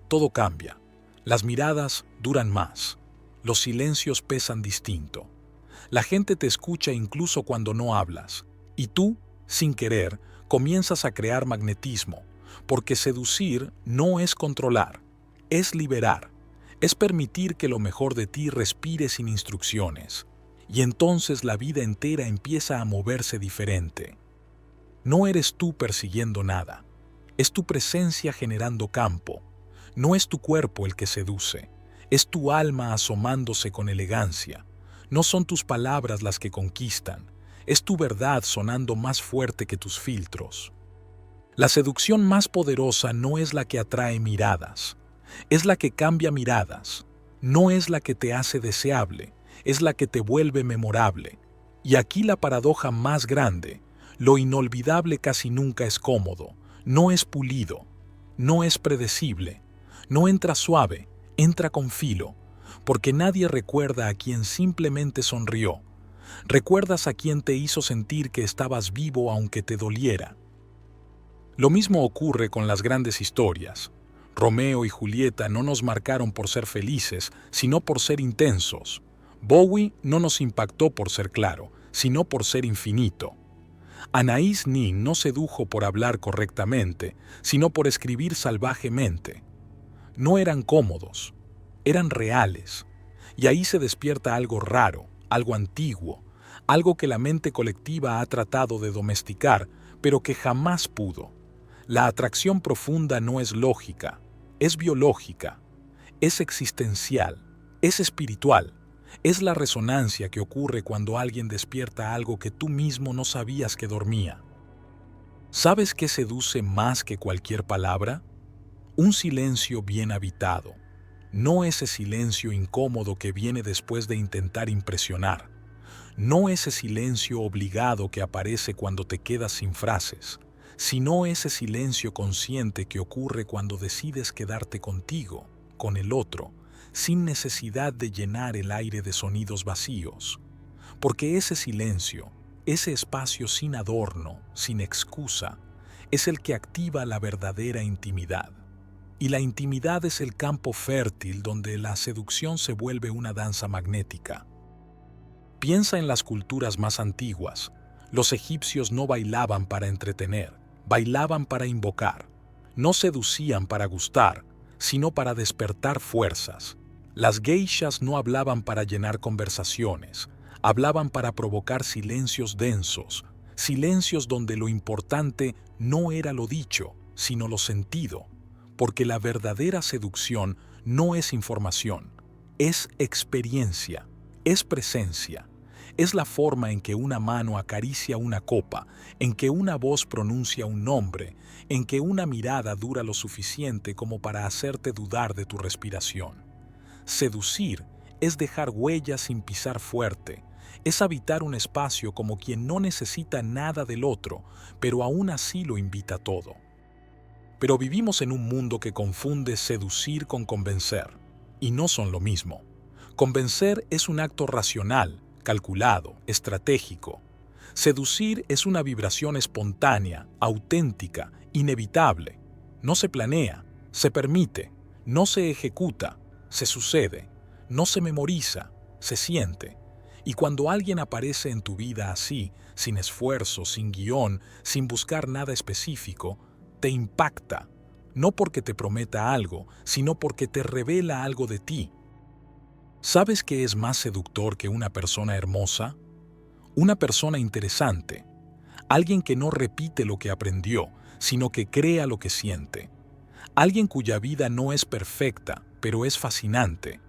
Speaker 1: todo cambia. Las miradas duran más, los silencios pesan distinto. La gente te escucha incluso cuando no hablas, y tú, sin querer, comienzas a crear magnetismo, porque seducir no es controlar, es liberar, es permitir que lo mejor de ti respire sin instrucciones, y entonces la vida entera empieza a moverse diferente. No eres tú persiguiendo nada, es tu presencia generando campo, no es tu cuerpo el que seduce, es tu alma asomándose con elegancia, no son tus palabras las que conquistan, es tu verdad sonando más fuerte que tus filtros. La seducción más poderosa no es la que atrae miradas, es la que cambia miradas, no es la que te hace deseable, es la que te vuelve memorable. Y aquí la paradoja más grande, lo inolvidable casi nunca es cómodo, no es pulido, no es predecible, no entra suave, entra con filo, porque nadie recuerda a quien simplemente sonrió. Recuerdas a quien te hizo sentir que estabas vivo aunque te doliera. Lo mismo ocurre con las grandes historias. Romeo y Julieta no nos marcaron por ser felices, sino por ser intensos. Bowie no nos impactó por ser claro, sino por ser infinito. Anaïs Nin no sedujo por hablar correctamente, sino por escribir salvajemente. No eran cómodos, eran reales. Y ahí se despierta algo raro, algo antiguo, algo que la mente colectiva ha tratado de domesticar, pero que jamás pudo. La atracción profunda no es lógica, es biológica, es existencial, es espiritual, es la resonancia que ocurre cuando alguien despierta algo que tú mismo no sabías que dormía. ¿Sabes qué seduce más que cualquier palabra? Un silencio bien habitado, no ese silencio incómodo que viene después de intentar impresionar, no ese silencio obligado que aparece cuando te quedas sin frases, sino ese silencio consciente que ocurre cuando decides quedarte contigo, con el otro, sin necesidad de llenar el aire de sonidos vacíos. Porque ese silencio, ese espacio sin adorno, sin excusa, es el que activa la verdadera intimidad. Y la intimidad es el campo fértil donde la seducción se vuelve una danza magnética. Piensa en las culturas más antiguas. Los egipcios no bailaban para entretener, bailaban para invocar. No seducían para gustar, sino para despertar fuerzas. Las geishas no hablaban para llenar conversaciones, hablaban para provocar silencios densos, silencios donde lo importante no era lo dicho, sino lo sentido. Porque la verdadera seducción no es información, es experiencia, es presencia, es la forma en que una mano acaricia una copa, en que una voz pronuncia un nombre, en que una mirada dura lo suficiente como para hacerte dudar de tu respiración. Seducir es dejar huellas sin pisar fuerte, es habitar un espacio como quien no necesita nada del otro, pero aún así lo invita todo. Pero vivimos en un mundo que confunde seducir con convencer, y no son lo mismo. Convencer es un acto racional, calculado, estratégico. Seducir es una vibración espontánea, auténtica, inevitable. No se planea, se permite, no se ejecuta, se sucede, no se memoriza, se siente. Y cuando alguien aparece en tu vida así, sin esfuerzo, sin guión, sin buscar nada específico, te impacta, no porque te prometa algo, sino porque te revela algo de ti. ¿Sabes qué es más seductor que una persona hermosa? Una persona interesante, alguien que no repite lo que aprendió, sino que crea lo que siente. Alguien cuya vida no es perfecta, pero es fascinante.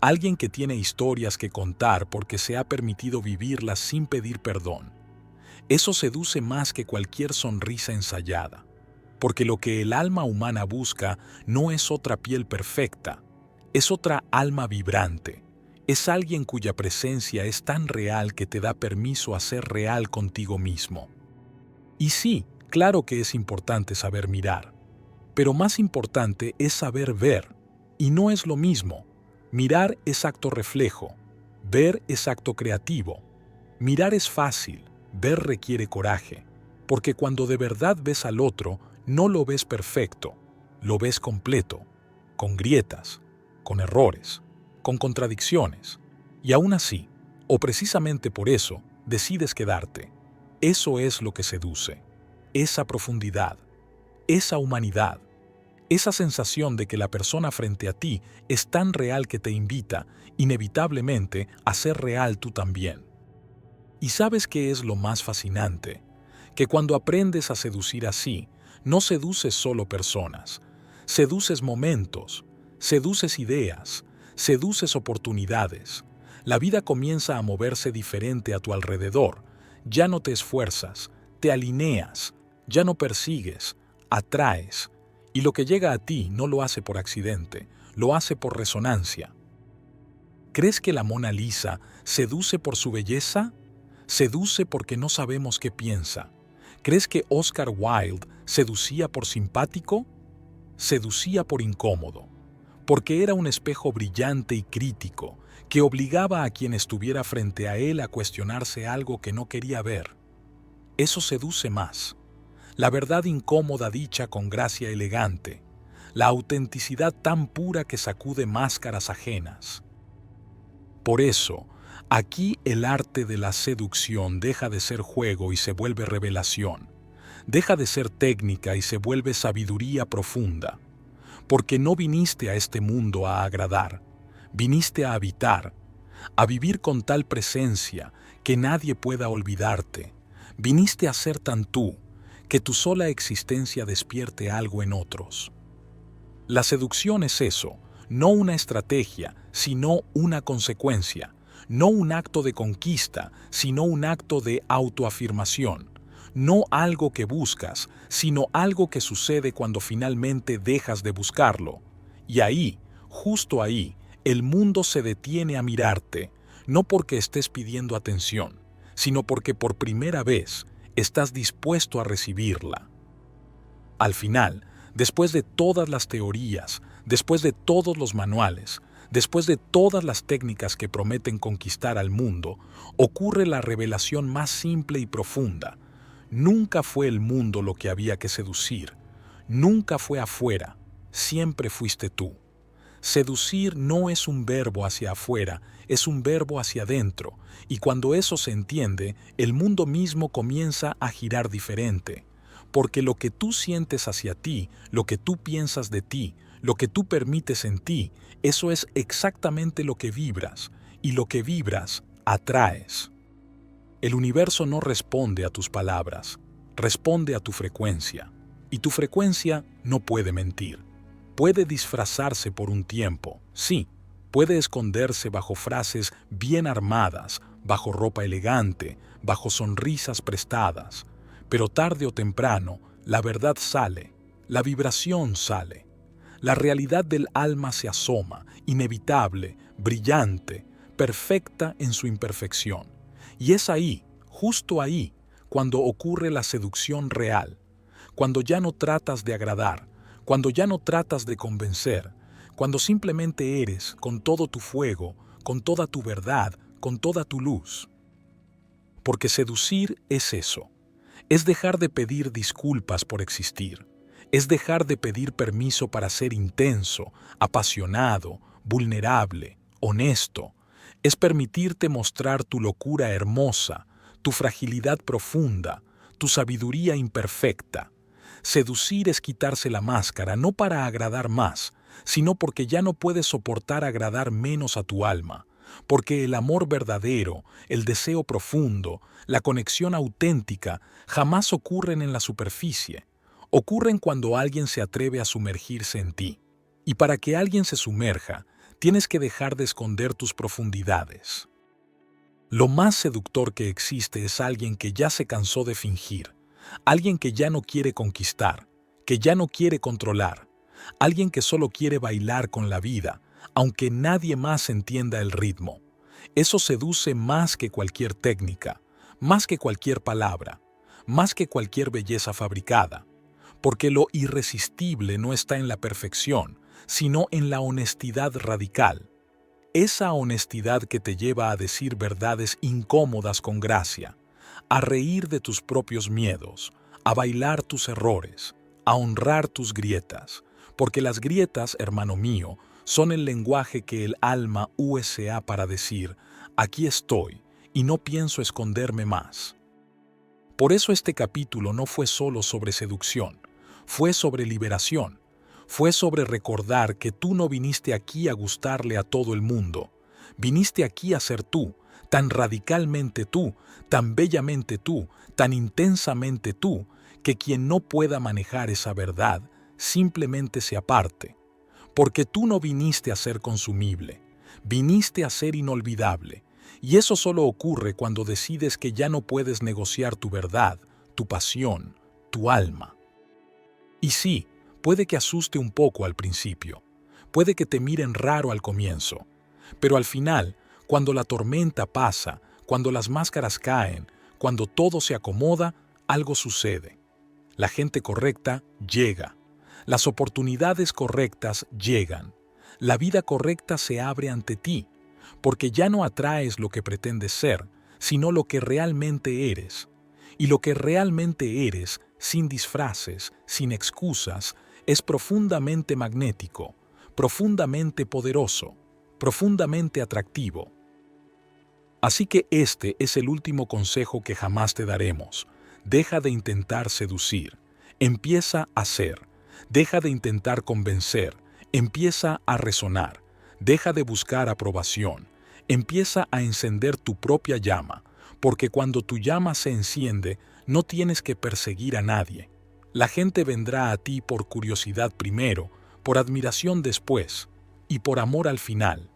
Speaker 1: Alguien que tiene historias que contar porque se ha permitido vivirlas sin pedir perdón. Eso seduce más que cualquier sonrisa ensayada. Porque lo que el alma humana busca no es otra piel perfecta, es otra alma vibrante, es alguien cuya presencia es tan real que te da permiso a ser real contigo mismo. Y sí, claro que es importante saber mirar, pero más importante es saber ver, y no es lo mismo. Mirar es acto reflejo, ver es acto creativo. Mirar es fácil, ver requiere coraje, porque cuando de verdad ves al otro, no lo ves perfecto, lo ves completo, con grietas, con errores, con contradicciones. Y aún así, o precisamente por eso, decides quedarte. Eso es lo que seduce, esa profundidad, esa humanidad, esa sensación de que la persona frente a ti es tan real que te invita, inevitablemente, a ser real tú también. ¿Y sabes qué es lo más fascinante? Que cuando aprendes a seducir así, no seduces solo personas, seduces momentos, seduces ideas, seduces oportunidades. La vida comienza a moverse diferente a tu alrededor. Ya no te esfuerzas, te alineas, ya no persigues, atraes. Y lo que llega a ti no lo hace por accidente, lo hace por resonancia. ¿Crees que la Mona Lisa seduce por su belleza? Seduce porque no sabemos qué piensa. ¿Crees que Oscar Wilde seducía por simpático? Seducía por incómodo, porque era un espejo brillante y crítico que obligaba a quien estuviera frente a él a cuestionarse algo que no quería ver. Eso seduce más. La verdad incómoda dicha con gracia elegante, la autenticidad tan pura que sacude máscaras ajenas. Por eso, aquí el arte de la seducción deja de ser juego y se vuelve revelación. Deja de ser técnica y se vuelve sabiduría profunda. Porque no viniste a este mundo a agradar, viniste a habitar, a vivir con tal presencia que nadie pueda olvidarte. Viniste a ser tan tú, que tu sola existencia despierte algo en otros. La seducción es eso, no una estrategia, sino una consecuencia, no un acto de conquista, sino un acto de autoafirmación, no algo que buscas, sino algo que sucede cuando finalmente dejas de buscarlo. Y ahí, justo ahí, el mundo se detiene a mirarte, no porque estés pidiendo atención, sino porque por primera vez estás dispuesto a recibirla. Al final, después de todas las teorías, después de todos los manuales, después de todas las técnicas que prometen conquistar al mundo, ocurre la revelación más simple y profunda. Nunca fue el mundo lo que había que seducir, nunca fue afuera, siempre fuiste tú. Seducir no es un verbo hacia afuera, es un verbo hacia adentro, y cuando eso se entiende, el mundo mismo comienza a girar diferente. Porque lo que tú sientes hacia ti, lo que tú piensas de ti, lo que tú permites en ti, eso es exactamente lo que vibras, y lo que vibras, atraes. El universo no responde a tus palabras, responde a tu frecuencia, y tu frecuencia no puede mentir. Puede disfrazarse por un tiempo, sí, puede esconderse bajo frases bien armadas, bajo ropa elegante, bajo sonrisas prestadas, pero tarde o temprano la verdad sale, la vibración sale. La realidad del alma se asoma, inevitable, brillante, perfecta en su imperfección. Y es ahí, justo ahí, cuando ocurre la seducción real, cuando ya no tratas de agradar, cuando ya no tratas de convencer, cuando simplemente eres con todo tu fuego, con toda tu verdad, con toda tu luz. Porque seducir es eso, es dejar de pedir disculpas por existir, es dejar de pedir permiso para ser intenso, apasionado, vulnerable, honesto, es permitirte mostrar tu locura hermosa, tu fragilidad profunda, tu sabiduría imperfecta. Seducir es quitarse la máscara no para agradar más, sino porque ya no puedes soportar agradar menos a tu alma, porque el amor verdadero, el deseo profundo, la conexión auténtica jamás ocurren en la superficie, ocurren cuando alguien se atreve a sumergirse en ti. Y para que alguien se sumerja, tienes que dejar de esconder tus profundidades. Lo más seductor que existe es alguien que ya se cansó de fingir, alguien que ya no quiere conquistar, que ya no quiere controlar, alguien que solo quiere bailar con la vida, aunque nadie más entienda el ritmo. Eso seduce más que cualquier técnica, más que cualquier palabra, más que cualquier belleza fabricada, porque lo irresistible no está en la perfección, sino en la honestidad radical. Esa honestidad que te lleva a decir verdades incómodas con gracia, a reír de tus propios miedos, a bailar tus errores, a honrar tus grietas, porque las grietas, hermano mío, son el lenguaje que el alma usa para decir, aquí estoy y no pienso esconderme más. Por eso este capítulo no fue solo sobre seducción, fue sobre liberación, fue sobre recordar que tú no viniste aquí a gustarle a todo el mundo, viniste aquí a ser tú, tan radicalmente tú, tan bellamente tú, tan intensamente tú, que quien no pueda manejar esa verdad simplemente se aparte, porque tú no viniste a ser consumible, viniste a ser inolvidable, y eso solo ocurre cuando decides que ya no puedes negociar tu verdad, tu pasión, tu alma. Y sí, puede que asuste un poco al principio, puede que te miren raro al comienzo, pero al final, cuando la tormenta pasa, cuando las máscaras caen, cuando todo se acomoda, algo sucede. La gente correcta llega. Las oportunidades correctas llegan. La vida correcta se abre ante ti, porque ya no atraes lo que pretendes ser, sino lo que realmente eres. Y lo que realmente eres, sin disfraces, sin excusas, es profundamente magnético, profundamente poderoso, profundamente atractivo. Así que este es el último consejo que jamás te daremos. Deja de intentar seducir, empieza a ser. Deja de intentar convencer, empieza a resonar. Deja de buscar aprobación, empieza a encender tu propia llama, porque cuando tu llama se enciende, no tienes que perseguir a nadie. La gente vendrá a ti por curiosidad primero, por admiración después, y por amor al final.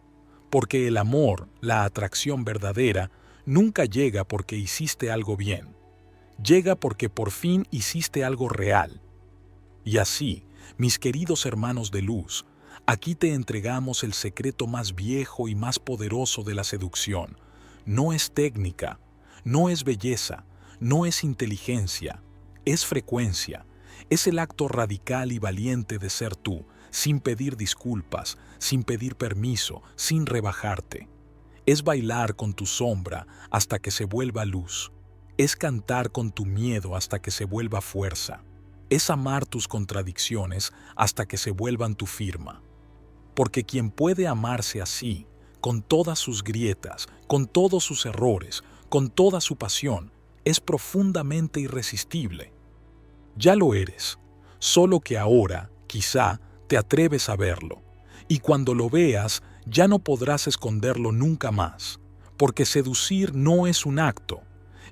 Speaker 1: Porque el amor, la atracción verdadera, nunca llega porque hiciste algo bien. Llega porque por fin hiciste algo real. Y así, mis queridos hermanos de luz, aquí te entregamos el secreto más viejo y más poderoso de la seducción. No es técnica, no es belleza, no es inteligencia, es frecuencia. Es el acto radical y valiente de ser tú, sin pedir disculpas, sin pedir permiso, sin rebajarte. Es bailar con tu sombra hasta que se vuelva luz. Es cantar con tu miedo hasta que se vuelva fuerza. Es amar tus contradicciones hasta que se vuelvan tu firma. Porque quien puede amarse así, con todas sus grietas, con todos sus errores, con toda su pasión, es profundamente irresistible. Ya lo eres, solo que ahora, quizá, te atreves a verlo. Y cuando lo veas, ya no podrás esconderlo nunca más, porque seducir no es un acto,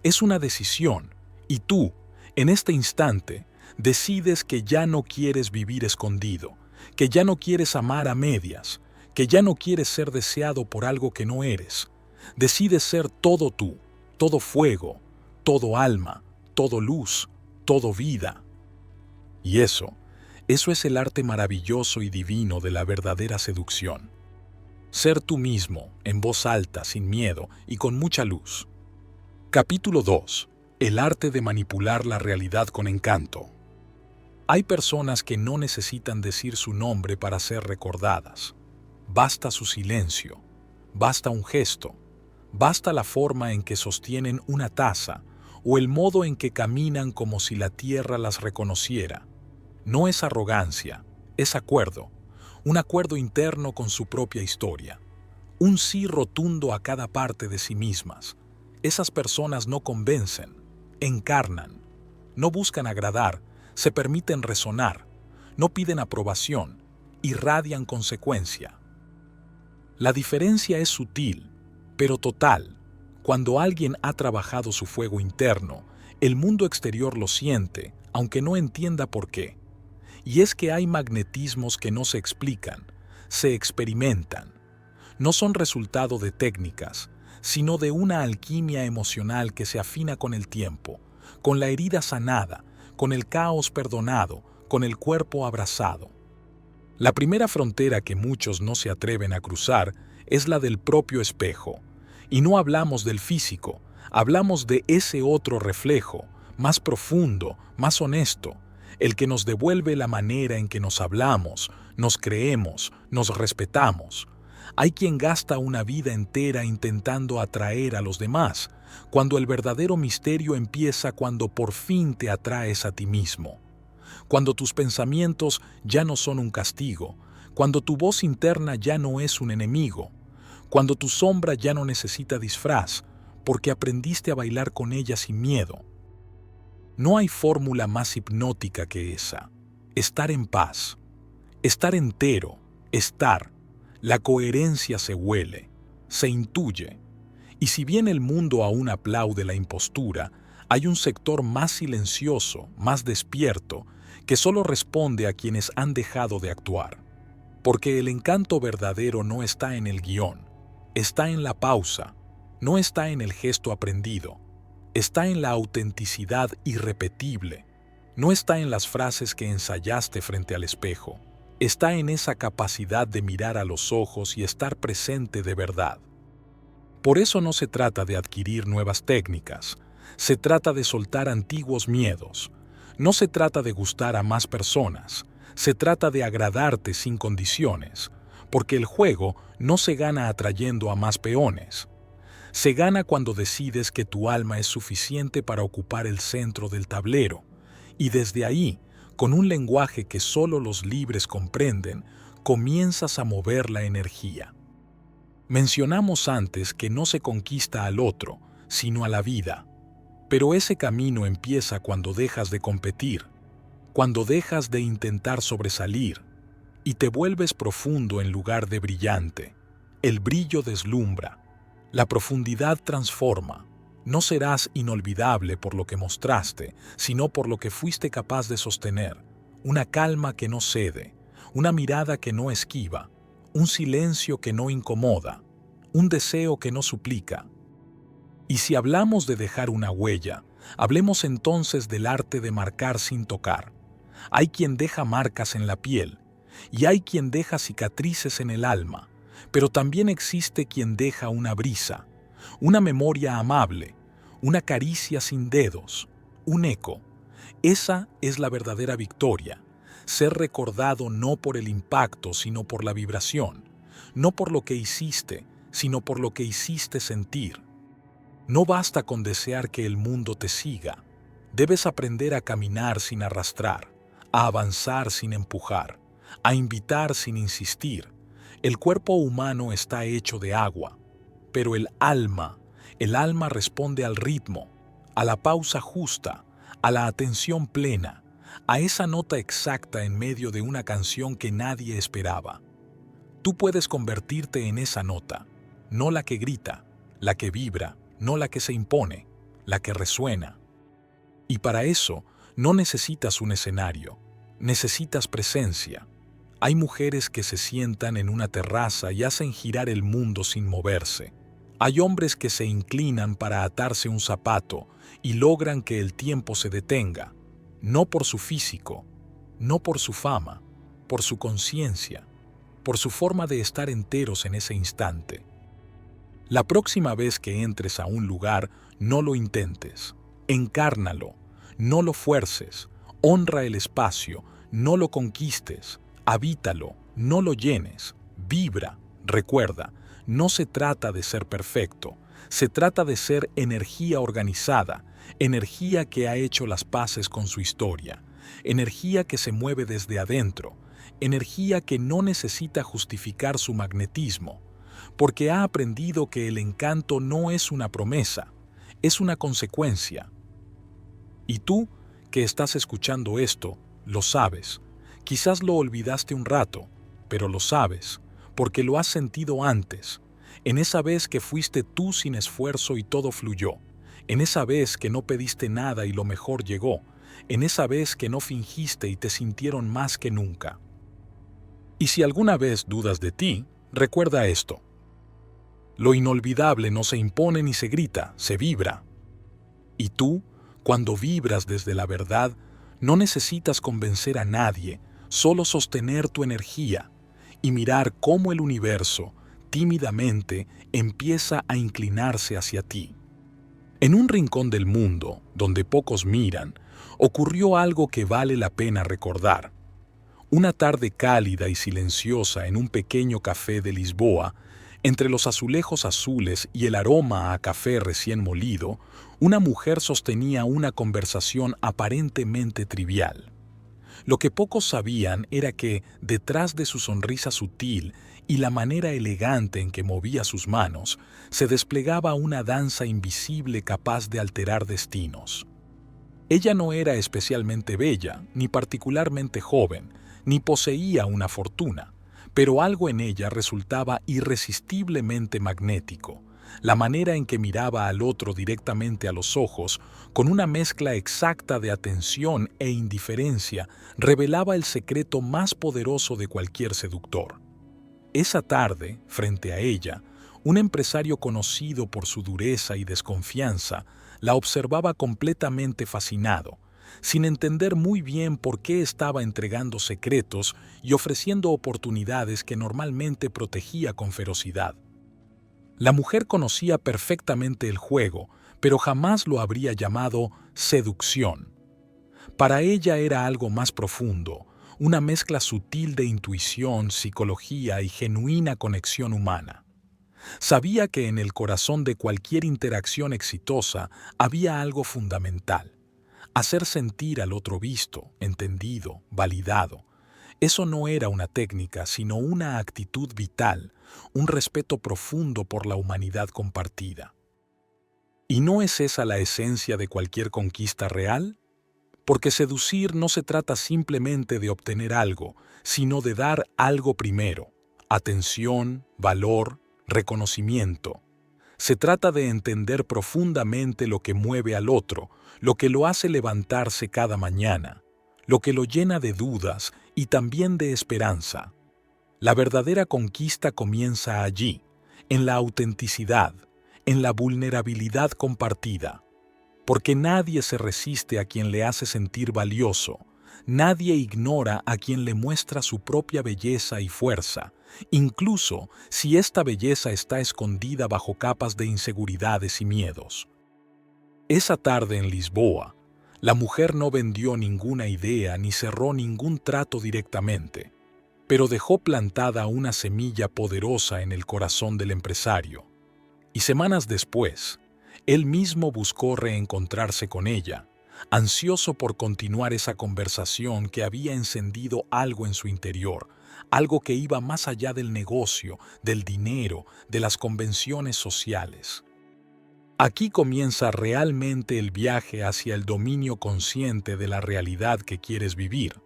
Speaker 1: es una decisión, y tú, en este instante, decides que ya no quieres vivir escondido, que ya no quieres amar a medias, que ya no quieres ser deseado por algo que no eres. Decides ser todo tú, todo fuego, todo alma, todo luz, todo vida. Y eso es el arte maravilloso y divino de la verdadera seducción. Ser tú mismo, en voz alta, sin miedo y con mucha luz. Capítulo 2. El arte de manipular la realidad con encanto. Hay personas que no necesitan decir su nombre para ser recordadas. Basta su silencio, basta un gesto, basta la forma en que sostienen una taza o el modo en que caminan como si la tierra las reconociera. No es arrogancia, es acuerdo, un acuerdo interno con su propia historia, un sí rotundo a cada parte de sí mismas. Esas personas no convencen, encarnan, no buscan agradar, se permiten resonar, no piden aprobación, irradian consecuencia. La diferencia es sutil, pero total. Cuando alguien ha trabajado su fuego interno, el mundo exterior lo siente, aunque no entienda por qué. Y es que hay magnetismos que no se explican, se experimentan. No son resultado de técnicas, sino de una alquimia emocional que se afina con el tiempo, con la herida sanada, con el caos perdonado, con el cuerpo abrazado. La primera frontera que muchos no se atreven a cruzar es la del propio espejo. Y no hablamos del físico, hablamos de ese otro reflejo, más profundo, más honesto, el que nos devuelve la manera en que nos hablamos, nos creemos, nos respetamos. Hay quien gasta una vida entera intentando atraer a los demás, cuando el verdadero misterio empieza cuando por fin te atraes a ti mismo. Cuando tus pensamientos ya no son un castigo, cuando tu voz interna ya no es un enemigo, cuando tu sombra ya no necesita disfraz, porque aprendiste a bailar con ella sin miedo. No hay fórmula más hipnótica que esa. estar en paz, estar entero, estar. La coherencia se huele, se intuye. Y si bien el mundo aún aplaude la impostura, hay un sector más silencioso, más despierto, que solo responde a quienes han dejado de actuar. Porque el encanto verdadero no está en el guión, está en la pausa, no está en el gesto aprendido, está en la autenticidad irrepetible, no está en las frases que ensayaste frente al espejo, está en esa capacidad de mirar a los ojos y estar presente de verdad. Por eso no se trata de adquirir nuevas técnicas, se trata de soltar antiguos miedos, no se trata de gustar a más personas, se trata de agradarte sin condiciones, porque el juego no se gana atrayendo a más peones. Se gana cuando decides que tu alma es suficiente para ocupar el centro del tablero, y desde ahí, con un lenguaje que solo los libres comprenden, comienzas a mover la energía. Mencionamos antes que no se conquista al otro, sino a la vida. Pero ese camino empieza cuando dejas de competir, cuando dejas de intentar sobresalir y te vuelves profundo en lugar de brillante. El brillo deslumbra, la profundidad transforma. No serás inolvidable por lo que mostraste, sino por lo que fuiste capaz de sostener. Una calma que no cede, una mirada que no esquiva, un silencio que no incomoda, un deseo que no suplica. Y si hablamos de dejar una huella, hablemos entonces del arte de marcar sin tocar. Hay quien deja marcas en la piel, y hay quien deja cicatrices en el alma, pero también existe quien deja una brisa, una memoria amable, una caricia sin dedos, un eco. Esa es la verdadera victoria, ser recordado no por el impacto, sino por la vibración, no por lo que hiciste, sino por lo que hiciste sentir. No basta con desear que el mundo te siga. Debes aprender a caminar sin arrastrar, a avanzar sin empujar, a invitar sin insistir. El cuerpo humano está hecho de agua, pero el alma responde al ritmo, a la pausa justa, a la atención plena, a esa nota exacta en medio de una canción que nadie esperaba. Tú puedes convertirte en esa nota, no la que grita, la que vibra, no la que se impone, la que resuena. Y para eso no necesitas un escenario, necesitas presencia. Hay mujeres que se sientan en una terraza y hacen girar el mundo sin moverse. Hay hombres que se inclinan para atarse un zapato y logran que el tiempo se detenga, no por su físico, no por su fama, por su conciencia, por su forma de estar enteros en ese instante. La próxima vez que entres a un lugar, no lo intentes, encárnalo, no lo fuerces, honra el espacio, no lo conquistes, habítalo, no lo llenes, vibra, recuerda, no se trata de ser perfecto, se trata de ser energía organizada, energía que ha hecho las paces con su historia, energía que se mueve desde adentro, energía que no necesita justificar su magnetismo, porque ha aprendido que el encanto no es una promesa, es una consecuencia. Y tú, que estás escuchando esto, lo sabes. Quizás lo olvidaste un rato, pero lo sabes, porque lo has sentido antes, en esa vez que fuiste tú sin esfuerzo y todo fluyó, en esa vez que no pediste nada y lo mejor llegó, en esa vez que no fingiste y te sintieron más que nunca. Y si alguna vez dudas de ti, recuerda esto. Lo inolvidable no se impone ni se grita, se vibra. Y tú, cuando vibras desde la verdad, no necesitas convencer a nadie, solo sostener tu energía y mirar cómo el universo, tímidamente, empieza a inclinarse hacia ti. En un rincón del mundo, donde pocos miran, ocurrió algo que vale la pena recordar. Una tarde cálida y silenciosa en un pequeño café de Lisboa, entre los azulejos azules y el aroma a café recién molido, una mujer sostenía una conversación aparentemente trivial. Lo que pocos sabían era que, detrás de su sonrisa sutil y la manera elegante en que movía sus manos, se desplegaba una danza invisible capaz de alterar destinos. Ella no era especialmente bella, ni particularmente joven, ni poseía una fortuna, pero algo en ella resultaba irresistiblemente magnético. La manera en que miraba al otro directamente a los ojos, con una mezcla exacta de atención e indiferencia, revelaba el secreto más poderoso de cualquier seductor. Esa tarde, frente a ella, un empresario conocido por su dureza y desconfianza la observaba completamente fascinado, sin entender muy bien por qué estaba entregando secretos y ofreciendo oportunidades que normalmente protegía con ferocidad. La mujer conocía perfectamente el juego, pero jamás lo habría llamado seducción. Para ella era algo más profundo, una mezcla sutil de intuición, psicología y genuina conexión humana. Sabía que en el corazón de cualquier interacción exitosa había algo fundamental: hacer sentir al otro visto, entendido, validado. Eso no era una técnica, sino una actitud vital, un respeto profundo por la humanidad compartida. ¿Y no es esa la esencia de cualquier conquista real? Porque seducir no se trata simplemente de obtener algo, sino de dar algo primero: atención, valor, reconocimiento. Se trata de entender profundamente lo que mueve al otro, lo que lo hace levantarse cada mañana, lo que lo llena de dudas y también de esperanza. La verdadera conquista comienza allí, en la autenticidad, en la vulnerabilidad compartida. Porque nadie se resiste a quien le hace sentir valioso, nadie ignora a quien le muestra su propia belleza y fuerza, incluso si esta belleza está escondida bajo capas de inseguridades y miedos. Esa tarde en Lisboa, la mujer no vendió ninguna idea ni cerró ningún trato directamente, pero dejó plantada una semilla poderosa en el corazón del empresario. Y semanas después, él mismo buscó reencontrarse con ella, ansioso por continuar esa conversación que había encendido algo en su interior, algo que iba más allá del negocio, del dinero, de las convenciones sociales. Aquí comienza realmente el viaje hacia el dominio consciente de la realidad que quieres vivir,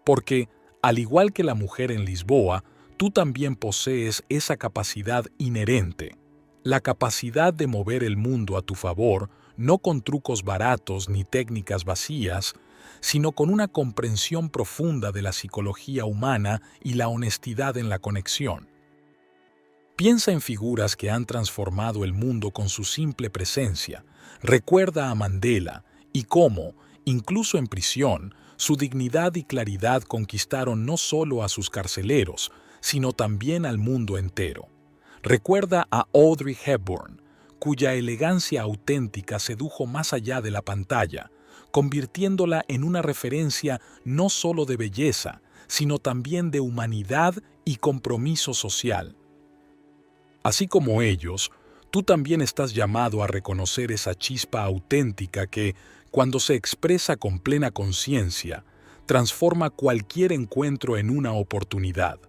Speaker 1: porque, al igual que la mujer en Lisboa, tú también posees esa capacidad inherente, la capacidad de mover el mundo a tu favor, no con trucos baratos ni técnicas vacías, sino con una comprensión profunda de la psicología humana y la honestidad en la conexión. Piensa en figuras que han transformado el mundo con su simple presencia. Recuerda a Mandela y cómo, incluso en prisión, su dignidad y claridad conquistaron no solo a sus carceleros, sino también al mundo entero. Recuerda a Audrey Hepburn, cuya elegancia auténtica sedujo más allá de la pantalla, convirtiéndola en una referencia no solo de belleza, sino también de humanidad y compromiso social. Así como ellos, tú también estás llamado a reconocer esa chispa auténtica que, cuando se expresa con plena conciencia, transforma cualquier encuentro en una oportunidad.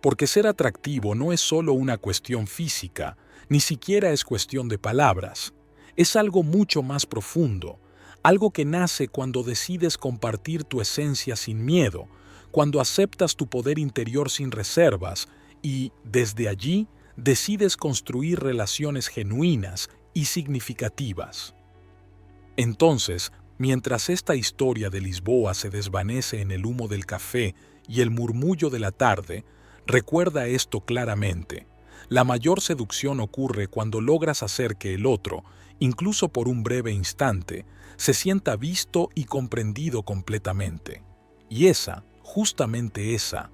Speaker 1: Porque ser atractivo no es solo una cuestión física, ni siquiera es cuestión de palabras. Es algo mucho más profundo, algo que nace cuando decides compartir tu esencia sin miedo, cuando aceptas tu poder interior sin reservas y, desde allí, decides construir relaciones genuinas y significativas. Entonces, mientras esta historia de Lisboa se desvanece en el humo del café y el murmullo de la tarde, recuerda esto claramente: la mayor seducción ocurre cuando logras hacer que el otro, incluso por un breve instante, se sienta visto y comprendido completamente. Y justamente esa,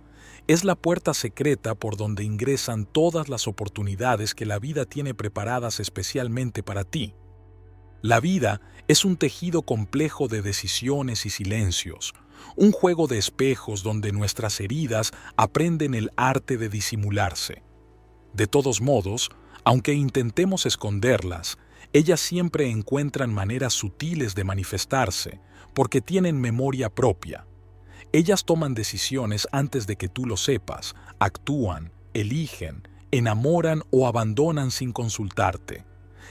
Speaker 1: es la puerta secreta por donde ingresan todas las oportunidades que la vida tiene preparadas especialmente para ti. La vida es un tejido complejo de decisiones y silencios, un juego de espejos donde nuestras heridas aprenden el arte de disimularse. De todos modos, aunque intentemos esconderlas, ellas siempre encuentran maneras sutiles de manifestarse, porque tienen memoria propia. Ellas toman decisiones antes de que tú lo sepas, actúan, eligen, enamoran o abandonan sin consultarte.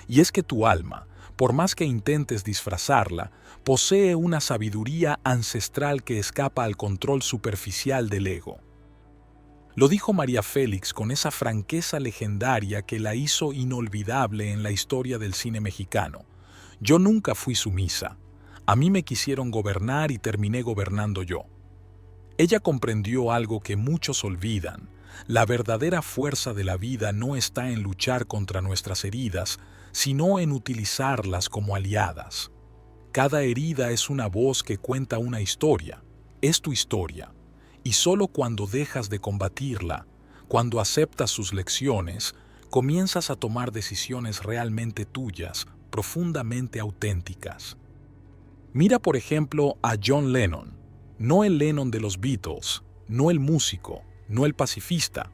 Speaker 1: Y es que tu alma, por más que intentes disfrazarla, posee una sabiduría ancestral que escapa al control superficial del ego. Lo dijo María Félix con esa franqueza legendaria que la hizo inolvidable en la historia del cine mexicano. Yo nunca fui sumisa. A mí me quisieron gobernar y terminé gobernando yo. Ella comprendió algo que muchos olvidan. La verdadera fuerza de la vida no está en luchar contra nuestras heridas, sino en utilizarlas como aliadas. Cada herida es una voz que cuenta una historia. Es tu historia. Y solo cuando dejas de combatirla, cuando aceptas sus lecciones, comienzas a tomar decisiones realmente tuyas, profundamente auténticas. Mira, por ejemplo, a John Lennon. No el Lennon de los Beatles, no el músico, no el pacifista.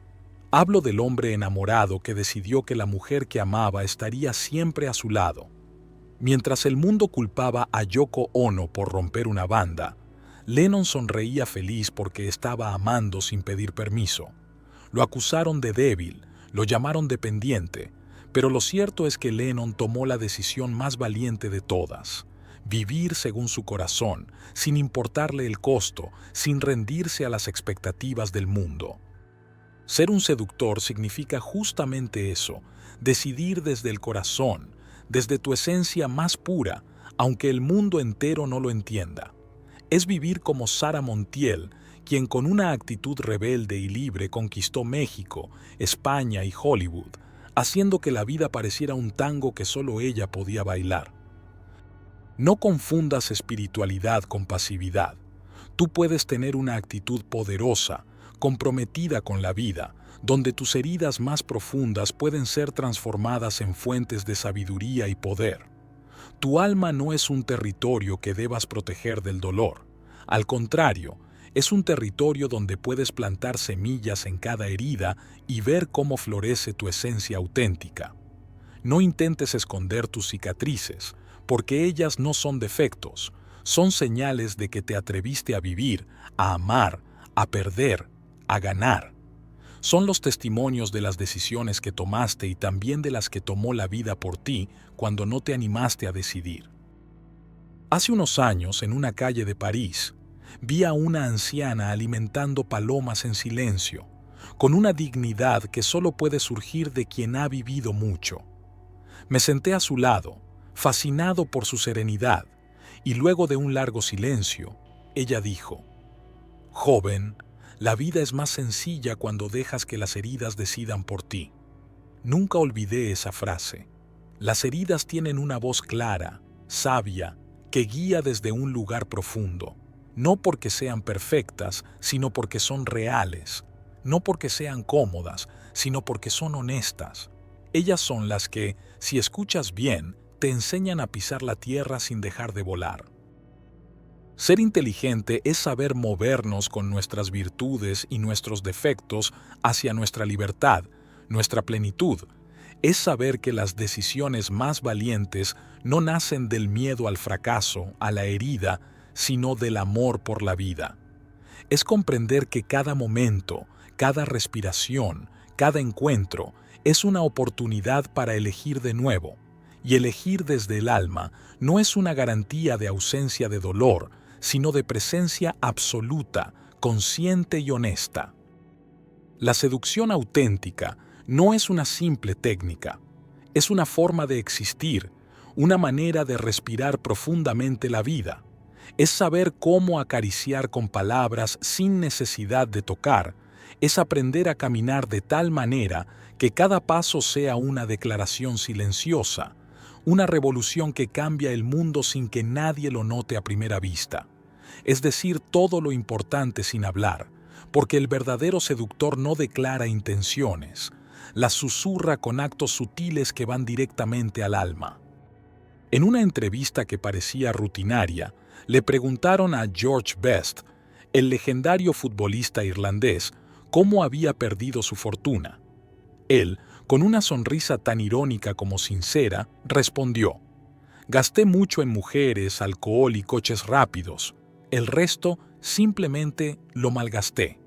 Speaker 1: Hablo del hombre enamorado que decidió que la mujer que amaba estaría siempre a su lado. Mientras el mundo culpaba a Yoko Ono por romper una banda, Lennon sonreía feliz porque estaba amando sin pedir permiso. Lo acusaron de débil, lo llamaron dependiente, pero lo cierto es que Lennon tomó la decisión más valiente de todas: vivir según su corazón, sin importarle el costo, sin rendirse a las expectativas del mundo. Ser un seductor significa justamente eso: decidir desde el corazón, desde tu esencia más pura, aunque el mundo entero no lo entienda. Es vivir como Sara Montiel, quien con una actitud rebelde y libre conquistó México, España y Hollywood, haciendo que la vida pareciera un tango que solo ella podía bailar. No confundas espiritualidad con pasividad. Tú puedes tener una actitud poderosa, comprometida con la vida, donde tus heridas más profundas pueden ser transformadas en fuentes de sabiduría y poder. Tu alma no es un territorio que debas proteger del dolor. Al contrario, es un territorio donde puedes plantar semillas en cada herida y ver cómo florece tu esencia auténtica. No intentes esconder tus cicatrices, porque ellas no son defectos, son señales de que te atreviste a vivir, a amar, a perder, a ganar. Son los testimonios de las decisiones que tomaste y también de las que tomó la vida por ti cuando no te animaste a decidir. Hace unos años, en una calle de París, vi a una anciana alimentando palomas en silencio, con una dignidad que solo puede surgir de quien ha vivido mucho. Me senté a su lado, fascinado por su serenidad, y luego de un largo silencio, ella dijo: «Joven, la vida es más sencilla cuando dejas que las heridas decidan por ti». Nunca olvidé esa frase. Las heridas tienen una voz clara, sabia, que guía desde un lugar profundo, no porque sean perfectas, sino porque son reales, no porque sean cómodas, sino porque son honestas. Ellas son las que, si escuchas bien, te enseñan a pisar la tierra sin dejar de volar. Ser inteligente es saber movernos con nuestras virtudes y nuestros defectos hacia nuestra libertad, nuestra plenitud. Es saber que las decisiones más valientes no nacen del miedo al fracaso, a la herida, sino del amor por la vida. Es comprender que cada momento, cada respiración, cada encuentro es una oportunidad para elegir de nuevo. Y elegir desde el alma no es una garantía de ausencia de dolor, sino de presencia absoluta, consciente y honesta. La seducción auténtica no es una simple técnica, es una forma de existir, una manera de respirar profundamente la vida. Es saber cómo acariciar con palabras sin necesidad de tocar, es aprender a caminar de tal manera que cada paso sea una declaración silenciosa, una revolución que cambia el mundo sin que nadie lo note a primera vista. Es decir, todo lo importante sin hablar, porque el verdadero seductor no declara intenciones, las susurra con actos sutiles que van directamente al alma. En una entrevista que parecía rutinaria, le preguntaron a George Best, el legendario futbolista irlandés, cómo había perdido su fortuna. Él, con una sonrisa tan irónica como sincera, respondió: «Gasté mucho en mujeres, alcohol y coches rápidos. El resto simplemente lo malgasté».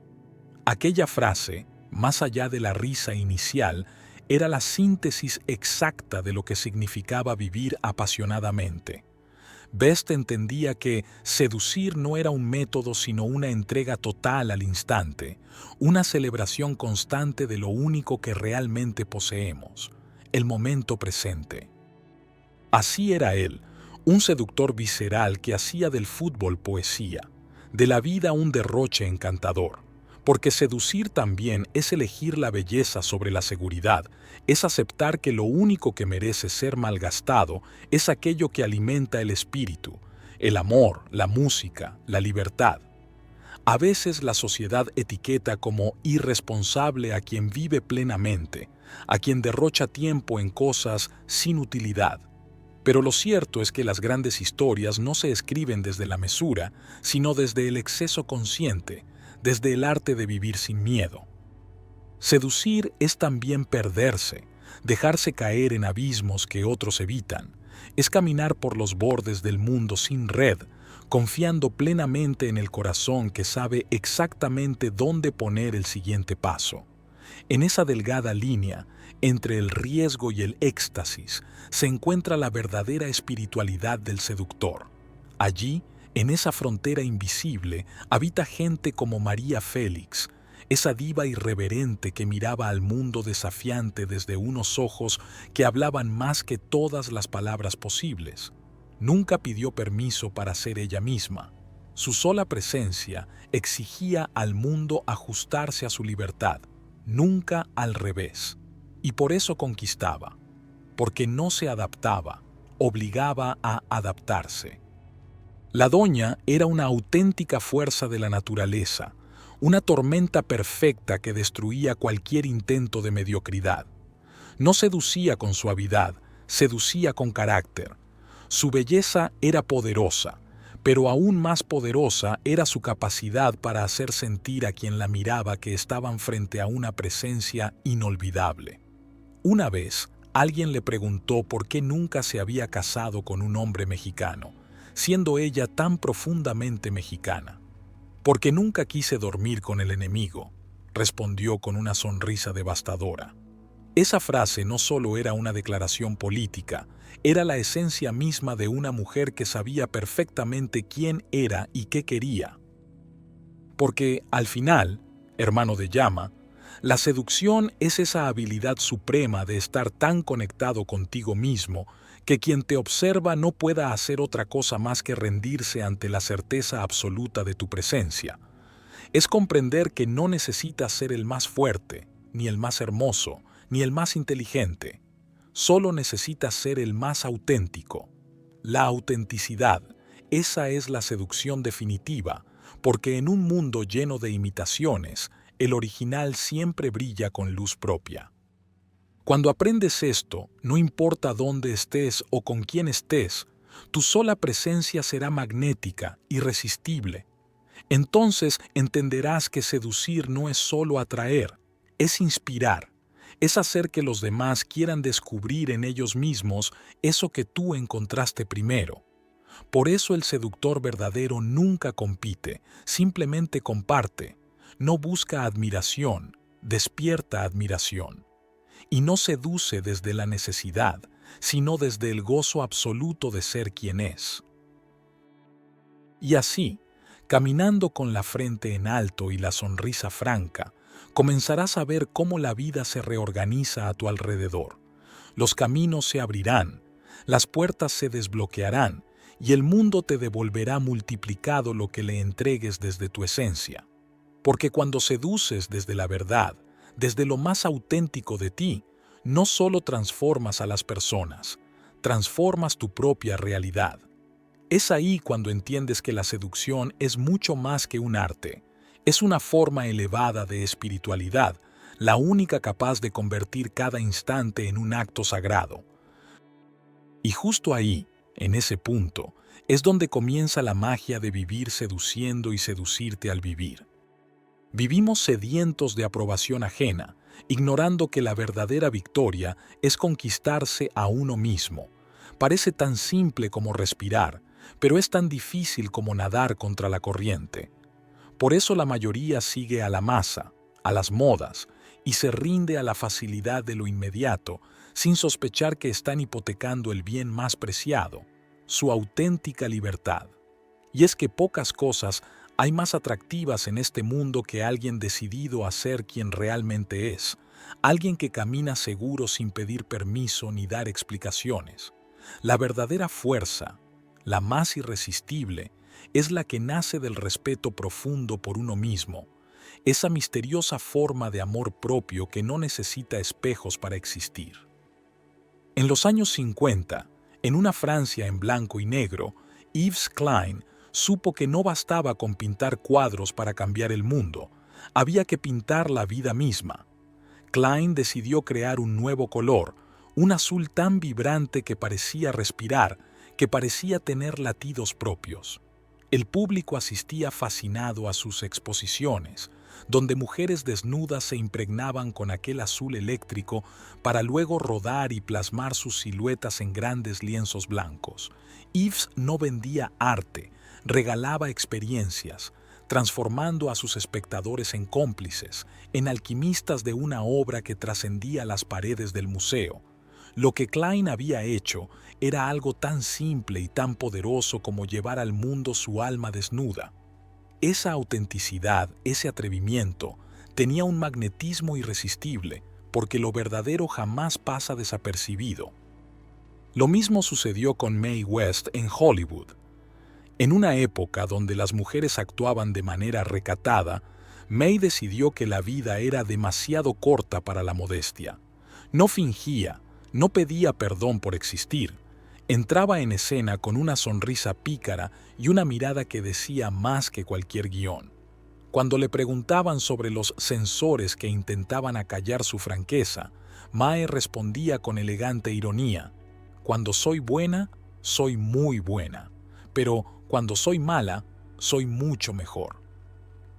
Speaker 1: Aquella frase, más allá de la risa inicial, era la síntesis exacta de lo que significaba vivir apasionadamente. Best entendía que seducir no era un método sino una entrega total al instante, una celebración constante de lo único que realmente poseemos, el momento presente. Así era él, un seductor visceral que hacía del fútbol poesía, de la vida un derroche encantador. Porque seducir también es elegir la belleza sobre la seguridad, es aceptar que lo único que merece ser malgastado es aquello que alimenta el espíritu, el amor, la música, la libertad. A veces la sociedad etiqueta como irresponsable a quien vive plenamente, a quien derrocha tiempo en cosas sin utilidad. Pero lo cierto es que las grandes historias no se escriben desde la mesura, sino desde el exceso consciente, desde el arte de vivir sin miedo. Seducir es también perderse, dejarse caer en abismos que otros evitan, es caminar por los bordes del mundo sin red, confiando plenamente en el corazón que sabe exactamente dónde poner el siguiente paso. En esa delgada línea, entre el riesgo y el éxtasis, se encuentra la verdadera espiritualidad del seductor. Allí, en esa frontera invisible, habita gente como María Félix, esa diva irreverente que miraba al mundo desafiante desde unos ojos que hablaban más que todas las palabras posibles. Nunca pidió permiso para ser ella misma. Su sola presencia exigía al mundo ajustarse a su libertad, nunca al revés. Y por eso conquistaba, porque no se adaptaba, obligaba a adaptarse. La doña era una auténtica fuerza de la naturaleza, una tormenta perfecta que destruía cualquier intento de mediocridad. No seducía con suavidad, seducía con carácter. Su belleza era poderosa, pero aún más poderosa era su capacidad para hacer sentir a quien la miraba que estaban frente a una presencia inolvidable. Una vez, alguien le preguntó por qué nunca se había casado con un hombre mexicano, siendo ella tan profundamente mexicana. «Porque nunca quise dormir con el enemigo», respondió con una sonrisa devastadora. Esa frase no solo era una declaración política, era la esencia misma de una mujer que sabía perfectamente quién era y qué quería. Porque, al final, hermano de llama, la seducción es esa habilidad suprema de estar tan conectado contigo mismo que quien te observa no pueda hacer otra cosa más que rendirse ante la certeza absoluta de tu presencia. Es comprender que no necesitas ser el más fuerte, ni el más hermoso, ni el más inteligente. Solo necesitas ser el más auténtico. La autenticidad, esa es la seducción definitiva, porque en un mundo lleno de imitaciones, el original siempre brilla con luz propia. Cuando aprendes esto, no importa dónde estés o con quién estés, tu sola presencia será magnética, irresistible. Entonces entenderás que seducir no es solo atraer, es inspirar, es hacer que los demás quieran descubrir en ellos mismos eso que tú encontraste primero. Por eso el seductor verdadero nunca compite, simplemente comparte. No busca admiración, despierta admiración. Y no seduce desde la necesidad, sino desde el gozo absoluto de ser quien es. Y así, caminando con la frente en alto y la sonrisa franca, comenzarás a ver cómo la vida se reorganiza a tu alrededor. Los caminos se abrirán, las puertas se desbloquearán y el mundo te devolverá multiplicado lo que le entregues desde tu esencia. Porque cuando seduces desde la verdad, desde lo más auténtico de ti, no solo transformas a las personas, transformas tu propia realidad. Es ahí cuando entiendes que la seducción es mucho más que un arte, es una forma elevada de espiritualidad, la única capaz de convertir cada instante en un acto sagrado. Y justo ahí, en ese punto, es donde comienza la magia de vivir seduciendo y seducirte al vivir. Vivimos sedientos de aprobación ajena, ignorando que la verdadera victoria es conquistarse a uno mismo. Parece tan simple como respirar, pero es tan difícil como nadar contra la corriente. Por eso la mayoría sigue a la masa, a las modas, y se rinde a la facilidad de lo inmediato, sin sospechar que están hipotecando el bien más preciado, su auténtica libertad. Y es que pocas cosas hay más atractivas en este mundo que alguien decidido a ser quien realmente es, alguien que camina seguro sin pedir permiso ni dar explicaciones. La verdadera fuerza, la más irresistible, es la que nace del respeto profundo por uno mismo, esa misteriosa forma de amor propio que no necesita espejos para existir. En los años 50, en una Francia en blanco y negro, Yves Klein supo que no bastaba con pintar cuadros para cambiar el mundo, había que pintar la vida misma. Klein decidió crear un nuevo color, un azul tan vibrante que parecía respirar, que parecía tener latidos propios. El público asistía fascinado a sus exposiciones, donde mujeres desnudas se impregnaban con aquel azul eléctrico para luego rodar y plasmar sus siluetas en grandes lienzos blancos. Yves no vendía arte, regalaba experiencias, transformando a sus espectadores en cómplices, en alquimistas de una obra que trascendía las paredes del museo. Lo que Klein había hecho era algo tan simple y tan poderoso como llevar al mundo su alma desnuda. Esa autenticidad, ese atrevimiento, tenía un magnetismo irresistible, porque lo verdadero jamás pasa desapercibido. Lo mismo sucedió con Mae West en Hollywood. En una época donde las mujeres actuaban de manera recatada, Mae decidió que la vida era demasiado corta para la modestia. No fingía, no pedía perdón por existir. Entraba en escena con una sonrisa pícara y una mirada que decía más que cualquier guión. Cuando le preguntaban sobre los censores que intentaban acallar su franqueza, Mae respondía con elegante ironía: «Cuando soy buena, soy muy buena, pero cuando soy mala, soy mucho mejor».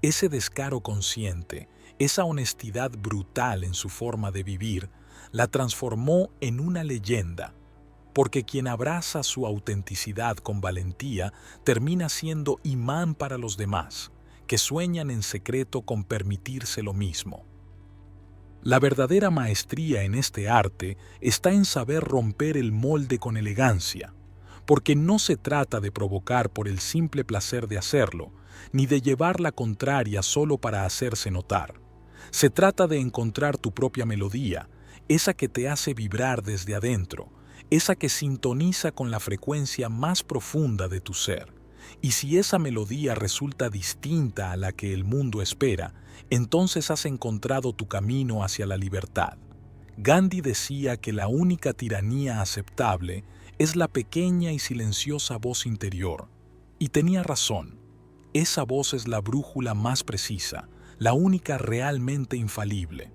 Speaker 1: Ese descaro consciente, esa honestidad brutal en su forma de vivir, la transformó en una leyenda, porque quien abraza su autenticidad con valentía termina siendo imán para los demás, que sueñan en secreto con permitirse lo mismo. La verdadera maestría en este arte está en saber romper el molde con elegancia, porque no se trata de provocar por el simple placer de hacerlo, ni de llevar la contraria solo para hacerse notar. Se trata de encontrar tu propia melodía, esa que te hace vibrar desde adentro, esa que sintoniza con la frecuencia más profunda de tu ser. Y si esa melodía resulta distinta a la que el mundo espera, entonces has encontrado tu camino hacia la libertad. Gandhi decía que la única tiranía aceptable es la pequeña y silenciosa voz interior. Y tenía razón. Esa voz es la brújula más precisa, la única realmente infalible.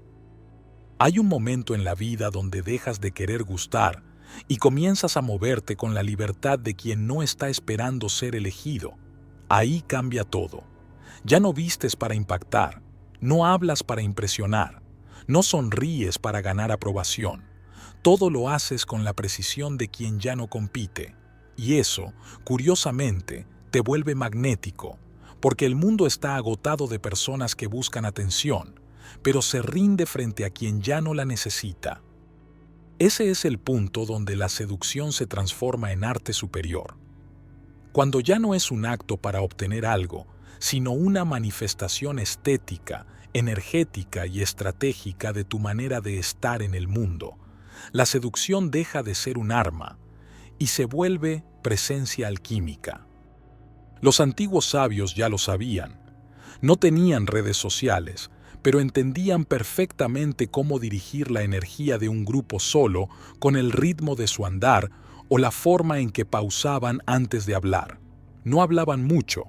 Speaker 1: Hay un momento en la vida donde dejas de querer gustar y comienzas a moverte con la libertad de quien no está esperando ser elegido. Ahí cambia todo. Ya no vistes para impactar, no hablas para impresionar, no sonríes para ganar aprobación. Todo lo haces con la precisión de quien ya no compite. Y eso, curiosamente, te vuelve magnético, porque el mundo está agotado de personas que buscan atención, pero se rinde frente a quien ya no la necesita. Ese es el punto donde la seducción se transforma en arte superior. Cuando ya no es un acto para obtener algo, sino una manifestación estética, energética y estratégica de tu manera de estar en el mundo, la seducción deja de ser un arma y se vuelve presencia alquímica. Los antiguos sabios ya lo sabían. No tenían redes sociales, pero entendían perfectamente cómo dirigir la energía de un grupo solo con el ritmo de su andar o la forma en que pausaban antes de hablar. No hablaban mucho,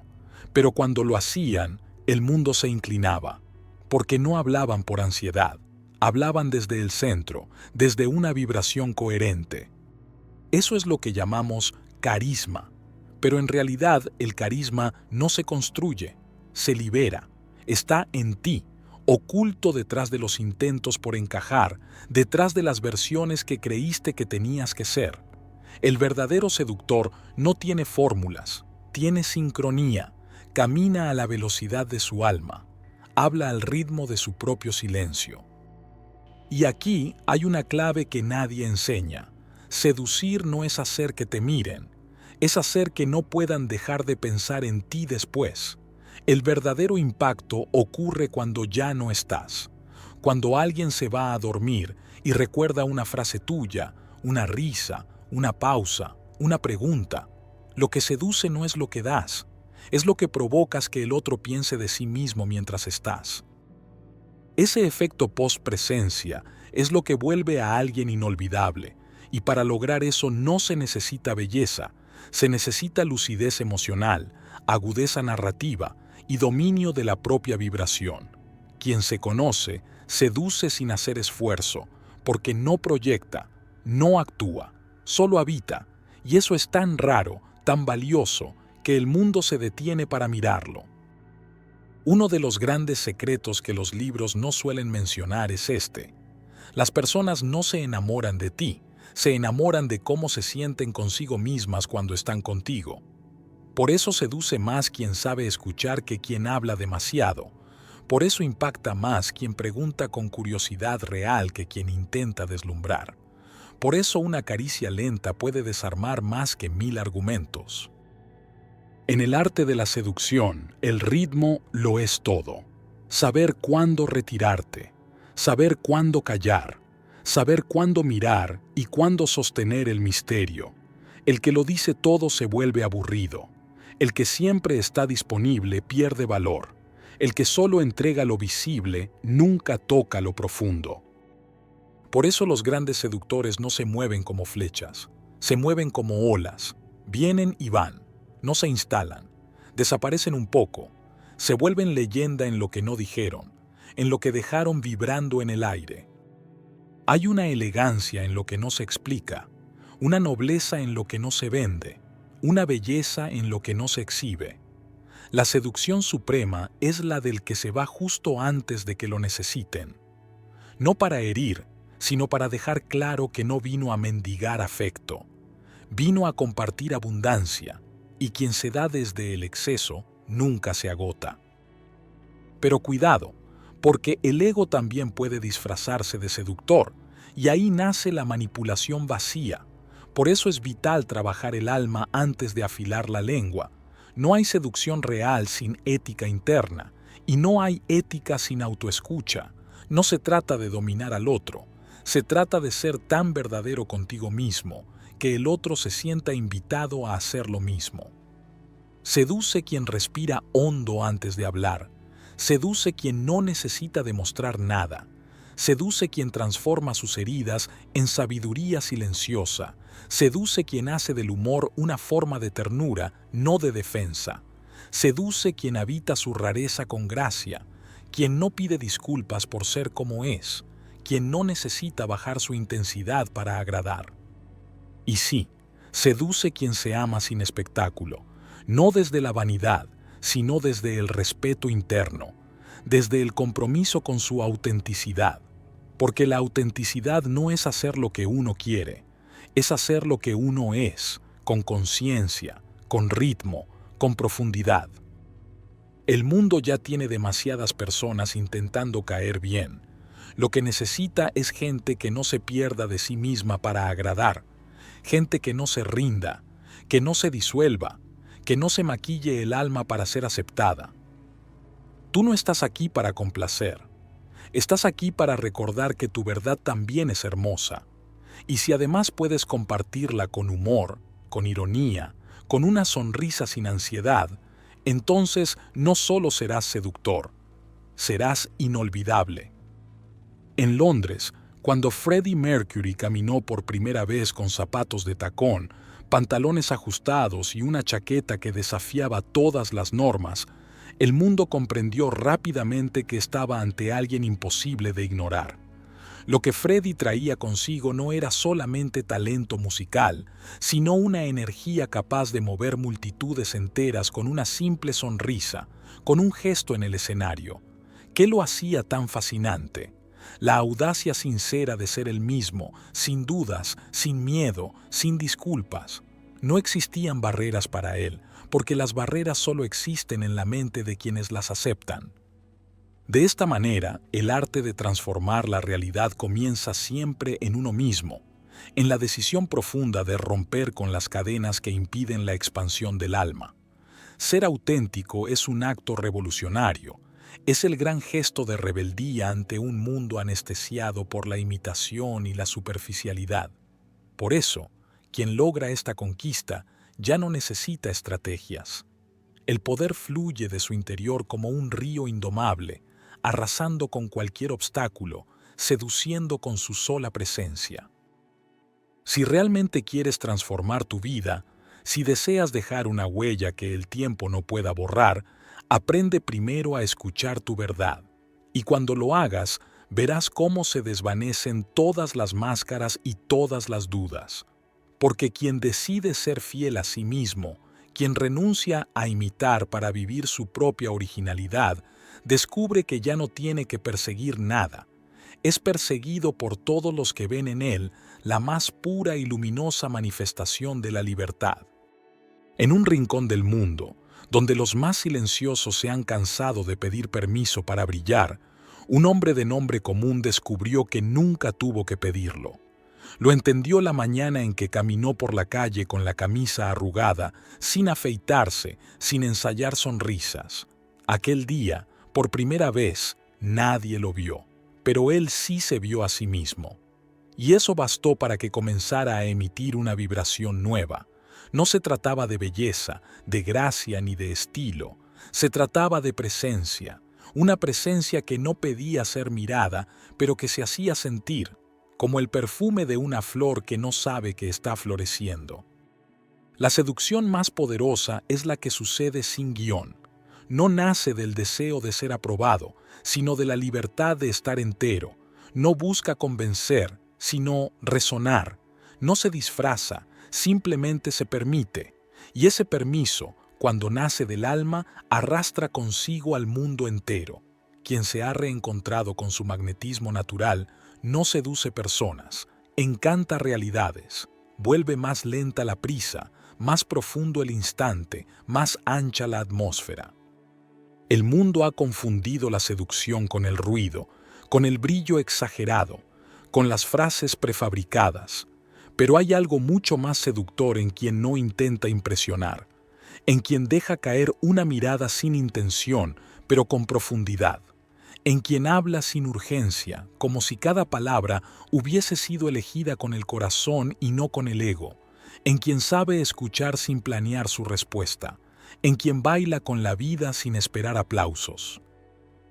Speaker 1: pero cuando lo hacían, el mundo se inclinaba, porque no hablaban por ansiedad, hablaban desde el centro, desde una vibración coherente. Eso es lo que llamamos carisma, pero en realidad el carisma no se construye, se libera, está en ti, oculto detrás de los intentos por encajar, detrás de las versiones que creíste que tenías que ser. El verdadero seductor no tiene fórmulas, tiene sincronía, camina a la velocidad de su alma. habla al ritmo de su propio silencio. Y aquí hay una clave que nadie enseña. Seducir no es hacer que te miren, es hacer que no puedan dejar de pensar en ti después. El verdadero impacto ocurre cuando ya no estás. Cuando alguien se va a dormir y recuerda una frase tuya, una risa, una pausa, una pregunta. Lo que seduce no es lo que das, es lo que provocas que el otro piense de sí mismo mientras estás. Ese efecto post-presencia es lo que vuelve a alguien inolvidable, y para lograr eso no se necesita belleza, se necesita lucidez emocional, agudeza narrativa y dominio de la propia vibración. Quien se conoce, seduce sin hacer esfuerzo, porque no proyecta, no actúa, solo habita, y eso es tan raro, tan valioso, que el mundo se detiene para mirarlo. Uno de los grandes secretos que los libros no suelen mencionar es este. Las personas no se enamoran de ti, se enamoran de cómo se sienten consigo mismas cuando están contigo. Por eso seduce más quien sabe escuchar que quien habla demasiado. Por eso impacta más quien pregunta con curiosidad real que quien intenta deslumbrar. Por eso una caricia lenta puede desarmar más que 1000 argumentos. En el arte de la seducción, el ritmo lo es todo. Saber cuándo retirarte, saber cuándo callar, saber cuándo mirar y cuándo sostener el misterio. El que lo dice todo se vuelve aburrido. El que siempre está disponible pierde valor. El que solo entrega lo visible nunca toca lo profundo. Por eso los grandes seductores no se mueven como flechas, se mueven como olas, vienen y van. No se instalan, desaparecen un poco, se vuelven leyenda en lo que no dijeron, en lo que dejaron vibrando en el aire. Hay una elegancia en lo que no se explica, una nobleza en lo que no se vende, una belleza en lo que no se exhibe. La seducción suprema es la del que se va justo antes de que lo necesiten. No para herir, sino para dejar claro que no vino a mendigar afecto, vino a compartir abundancia. Y quien se da desde el exceso nunca se agota. Pero cuidado, porque el ego también puede disfrazarse de seductor, y ahí nace la manipulación vacía. Por eso es vital trabajar el alma antes de afilar la lengua. No hay seducción real sin ética interna, y no hay ética sin autoescucha. No se trata de dominar al otro, se trata de ser tan verdadero contigo mismo, que el otro se sienta invitado a hacer lo mismo. Seduce quien respira hondo antes de hablar. Seduce quien no necesita demostrar nada. Seduce quien transforma sus heridas en sabiduría silenciosa. Seduce quien hace del humor una forma de ternura, no de defensa. Seduce quien habita su rareza con gracia, quien no pide disculpas por ser como es, quien no necesita bajar su intensidad para agradar. Y sí, seduce quien se ama sin espectáculo, no desde la vanidad, sino desde el respeto interno, desde el compromiso con su autenticidad. Porque la autenticidad no es hacer lo que uno quiere, es hacer lo que uno es, con conciencia, con ritmo, con profundidad. El mundo ya tiene demasiadas personas intentando caer bien. Lo que necesita es gente que no se pierda de sí misma para agradar, gente que no se rinda, que no se disuelva, que no se maquille el alma para ser aceptada. Tú no estás aquí para complacer. Estás aquí para recordar que tu verdad también es hermosa. Y si además puedes compartirla con humor, con ironía, con una sonrisa sin ansiedad, entonces no solo serás seductor, serás inolvidable. En Londres, cuando Freddie Mercury caminó por primera vez con zapatos de tacón, pantalones ajustados y una chaqueta que desafiaba todas las normas, el mundo comprendió rápidamente que estaba ante alguien imposible de ignorar. Lo que Freddie traía consigo no era solamente talento musical, sino una energía capaz de mover multitudes enteras con una simple sonrisa, con un gesto en el escenario. ¿Qué lo hacía tan fascinante? La audacia sincera de ser el mismo, sin dudas, sin miedo, sin disculpas. No existían barreras para él, porque las barreras solo existen en la mente de quienes las aceptan. De esta manera, el arte de transformar la realidad comienza siempre en uno mismo, en la decisión profunda de romper con las cadenas que impiden la expansión del alma. Ser auténtico es un acto revolucionario, es el gran gesto de rebeldía ante un mundo anestesiado por la imitación y la superficialidad. Por eso, quien logra esta conquista ya no necesita estrategias. El poder fluye de su interior como un río indomable, arrasando con cualquier obstáculo, seduciendo con su sola presencia. Si realmente quieres transformar tu vida, si deseas dejar una huella que el tiempo no pueda borrar, aprende primero a escuchar tu verdad. Y cuando lo hagas, verás cómo se desvanecen todas las máscaras y todas las dudas. Porque quien decide ser fiel a sí mismo, quien renuncia a imitar para vivir su propia originalidad, descubre que ya no tiene que perseguir nada. Es perseguido por todos los que ven en él la más pura y luminosa manifestación de la libertad. En un rincón del mundo, donde los más silenciosos se han cansado de pedir permiso para brillar, un hombre de nombre común descubrió que nunca tuvo que pedirlo. Lo entendió la mañana en que caminó por la calle con la camisa arrugada, sin afeitarse, sin ensayar sonrisas. Aquel día, por primera vez, nadie lo vio, pero él sí se vio a sí mismo. Y eso bastó para que comenzara a emitir una vibración nueva. No se trataba de belleza, de gracia ni de estilo. Se trataba de presencia, una presencia que no pedía ser mirada, pero que se hacía sentir, como el perfume de una flor que no sabe que está floreciendo. La seducción más poderosa es la que sucede sin guión. No nace del deseo de ser aprobado, sino de la libertad de estar entero. No busca convencer, sino resonar. No se disfraza, simplemente se permite. Y ese permiso, cuando nace del alma, arrastra consigo al mundo entero. Quien se ha reencontrado con su magnetismo natural no seduce personas, encanta realidades, vuelve más lenta la prisa, más profundo el instante, más ancha la atmósfera. El mundo ha confundido la seducción con el ruido, con el brillo exagerado, con las frases prefabricadas, pero hay algo mucho más seductor en quien no intenta impresionar, en quien deja caer una mirada sin intención, pero con profundidad, en quien habla sin urgencia, como si cada palabra hubiese sido elegida con el corazón y no con el ego, en quien sabe escuchar sin planear su respuesta, en quien baila con la vida sin esperar aplausos.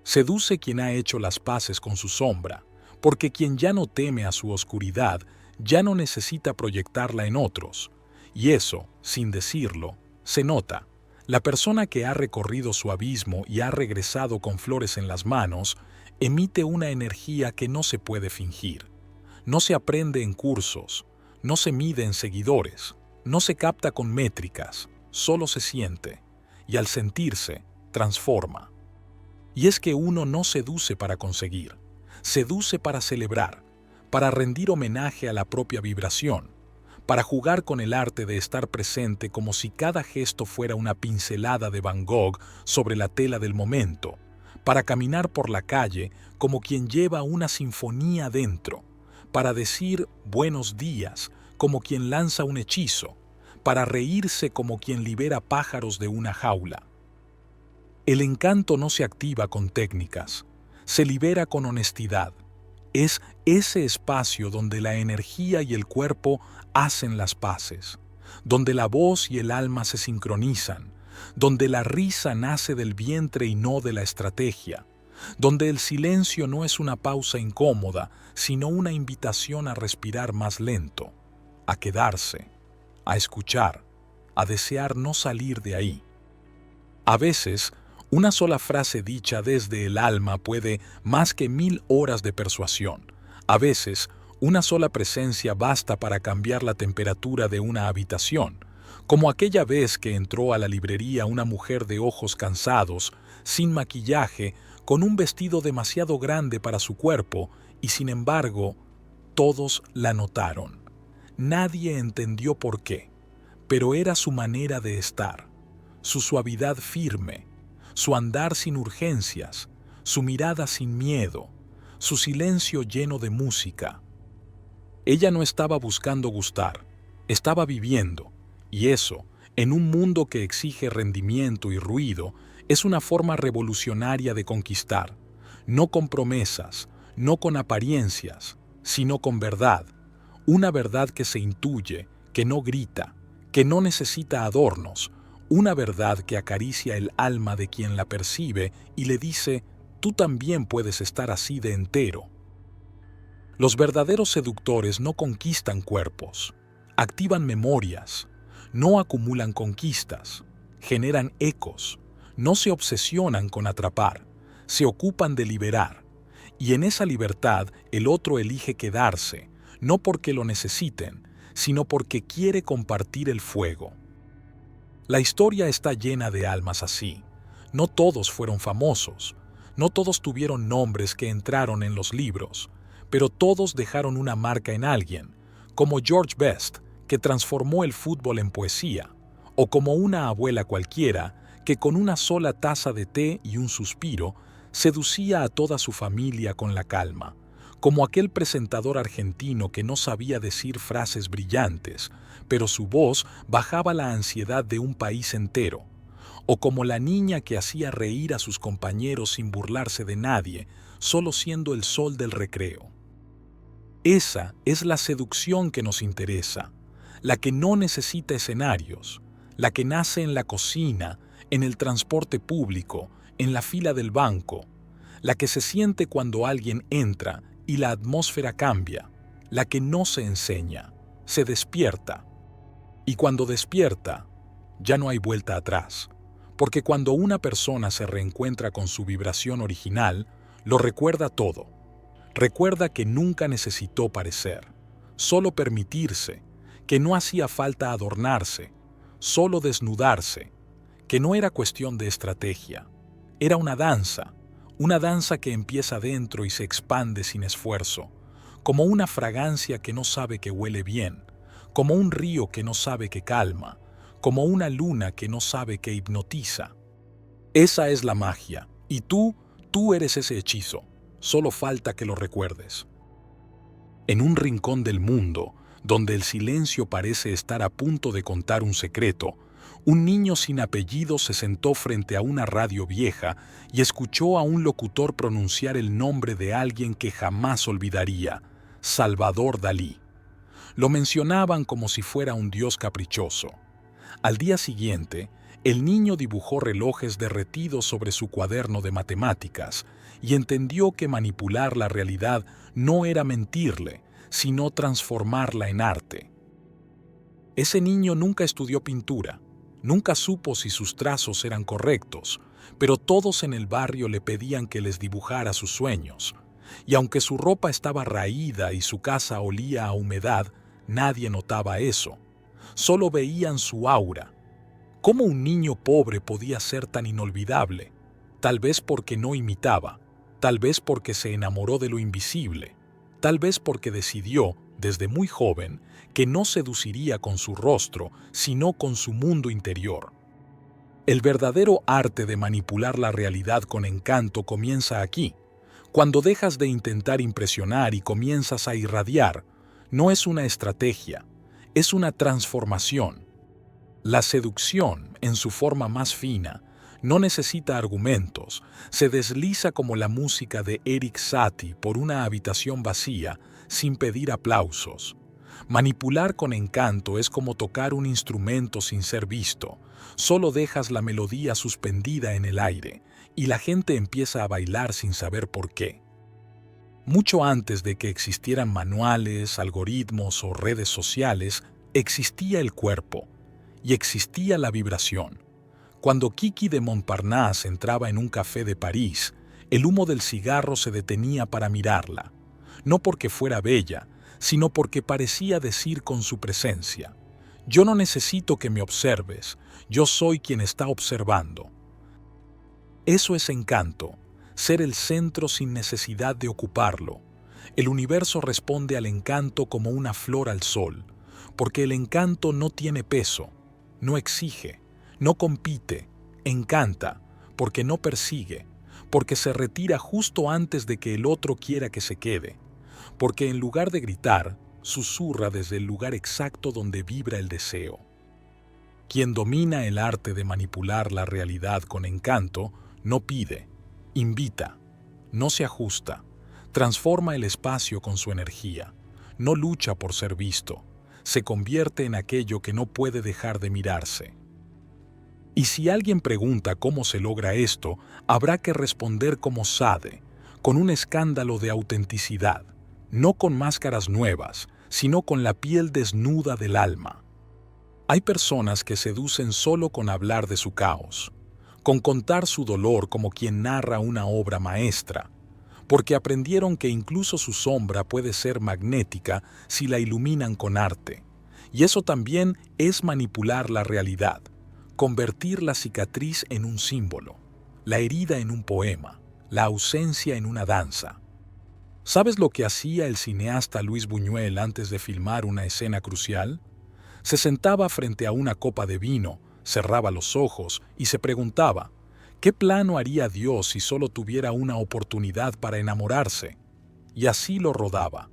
Speaker 1: Seduce quien ha hecho las paces con su sombra, porque quien ya no teme a su oscuridad ya no necesita proyectarla en otros, y eso, sin decirlo, se nota. La persona que ha recorrido su abismo y ha regresado con flores en las manos, emite una energía que no se puede fingir. No se aprende en cursos, no se mide en seguidores, no se capta con métricas, solo se siente, y al sentirse, transforma. Y es que uno no seduce para conseguir, seduce para celebrar, para rendir homenaje a la propia vibración, para jugar con el arte de estar presente como si cada gesto fuera una pincelada de Van Gogh sobre la tela del momento, para caminar por la calle como quien lleva una sinfonía dentro, para decir buenos días como quien lanza un hechizo, para reírse como quien libera pájaros de una jaula. El encanto no se activa con técnicas, se libera con honestidad. Es ese espacio donde la energía y el cuerpo hacen las paces, donde la voz y el alma se sincronizan, donde la risa nace del vientre y no de la estrategia, donde el silencio no es una pausa incómoda, sino una invitación a respirar más lento, a quedarse, a escuchar, a desear no salir de ahí. A veces, una sola frase dicha desde el alma puede más que 1000 horas de persuasión. A veces, una sola presencia basta para cambiar la temperatura de una habitación, como aquella vez que entró a la librería una mujer de ojos cansados, sin maquillaje, con un vestido demasiado grande para su cuerpo, y sin embargo, todos la notaron. Nadie entendió por qué, pero era su manera de estar, su suavidad firme, su andar sin urgencias, su mirada sin miedo, su silencio lleno de música. Ella no estaba buscando gustar, estaba viviendo, y eso, en un mundo que exige rendimiento y ruido, es una forma revolucionaria de conquistar, no con promesas, no con apariencias, sino con verdad, una verdad que se intuye, que no grita, que no necesita adornos, una verdad que acaricia el alma de quien la percibe y le dice, tú también puedes estar así de entero. Los verdaderos seductores no conquistan cuerpos, activan memorias, no acumulan conquistas, generan ecos, no se obsesionan con atrapar, se ocupan de liberar, y en esa libertad el otro elige quedarse, no porque lo necesiten, sino porque quiere compartir el fuego. La historia está llena de almas así. No todos fueron famosos, no todos tuvieron nombres que entraron en los libros, pero todos dejaron una marca en alguien, como George Best, que transformó el fútbol en poesía, o como una abuela cualquiera que con una sola taza de té y un suspiro seducía a toda su familia con la calma, como aquel presentador argentino que no sabía decir frases brillantes, pero su voz bajaba la ansiedad de un país entero, o como la niña que hacía reír a sus compañeros sin burlarse de nadie, solo siendo el sol del recreo. Esa es la seducción que nos interesa, la que no necesita escenarios, la que nace en la cocina, en el transporte público, en la fila del banco, la que se siente cuando alguien entra y la atmósfera cambia, la que no se enseña, se despierta. Y cuando despierta, ya no hay vuelta atrás, porque cuando una persona se reencuentra con su vibración original, lo recuerda todo. Recuerda que nunca necesitó parecer, solo permitirse, que no hacía falta adornarse, solo desnudarse, que no era cuestión de estrategia, era una danza que empieza dentro y se expande sin esfuerzo, como una fragancia que no sabe que huele bien, como un río que no sabe que calma, como una luna que no sabe que hipnotiza. Esa es la magia, y tú eres ese hechizo, solo falta que lo recuerdes. En un rincón del mundo, donde el silencio parece estar a punto de contar un secreto, un niño sin apellido se sentó frente a una radio vieja y escuchó a un locutor pronunciar el nombre de alguien que jamás olvidaría, Salvador Dalí. Lo mencionaban como si fuera un dios caprichoso. Al día siguiente, el niño dibujó relojes derretidos sobre su cuaderno de matemáticas y entendió que manipular la realidad no era mentirle, sino transformarla en arte. Ese niño nunca estudió pintura, nunca supo si sus trazos eran correctos, pero todos en el barrio le pedían que les dibujara sus sueños. Y aunque su ropa estaba raída y su casa olía a humedad, nadie notaba eso. Solo veían su aura. ¿Cómo un niño pobre podía ser tan inolvidable? Tal vez porque no imitaba, tal vez porque se enamoró de lo invisible, tal vez porque decidió, desde muy joven, que no seduciría con su rostro, sino con su mundo interior. El verdadero arte de manipular la realidad con encanto comienza aquí, cuando dejas de intentar impresionar y comienzas a irradiar. No es una estrategia, es una transformación. La seducción, en su forma más fina, no necesita argumentos, se desliza como la música de Erik Satie por una habitación vacía, sin pedir aplausos. Manipular con encanto es como tocar un instrumento sin ser visto. Solo dejas la melodía suspendida en el aire, y la gente empieza a bailar sin saber por qué. Mucho antes de que existieran manuales, algoritmos o redes sociales, existía el cuerpo, y existía la vibración. Cuando Kiki de Montparnasse entraba en un café de París, el humo del cigarro se detenía para mirarla, no porque fuera bella, sino porque parecía decir con su presencia: yo no necesito que me observes, yo soy quien está observando. Eso es encanto, ser el centro sin necesidad de ocuparlo. El universo responde al encanto como una flor al sol, porque el encanto no tiene peso, no exige, no compite, encanta, porque no persigue, porque se retira justo antes de que el otro quiera que se quede, porque en lugar de gritar, susurra desde el lugar exacto donde vibra el deseo. Quien domina el arte de manipular la realidad con encanto, no pide, invita, no se ajusta, transforma el espacio con su energía, no lucha por ser visto, se convierte en aquello que no puede dejar de mirarse. Y si alguien pregunta cómo se logra esto, habrá que responder como Sade, con un escándalo de autenticidad, no con máscaras nuevas, sino con la piel desnuda del alma. Hay personas que seducen solo con hablar de su caos, con contar su dolor como quien narra una obra maestra, porque aprendieron que incluso su sombra puede ser magnética si la iluminan con arte. Y eso también es manipular la realidad, convertir la cicatriz en un símbolo, la herida en un poema, la ausencia en una danza. ¿Sabes lo que hacía el cineasta Luis Buñuel antes de filmar una escena crucial? Se sentaba frente a una copa de vino, cerraba los ojos y se preguntaba, ¿qué plano haría Dios si solo tuviera una oportunidad para enamorarse? Y así lo rodaba,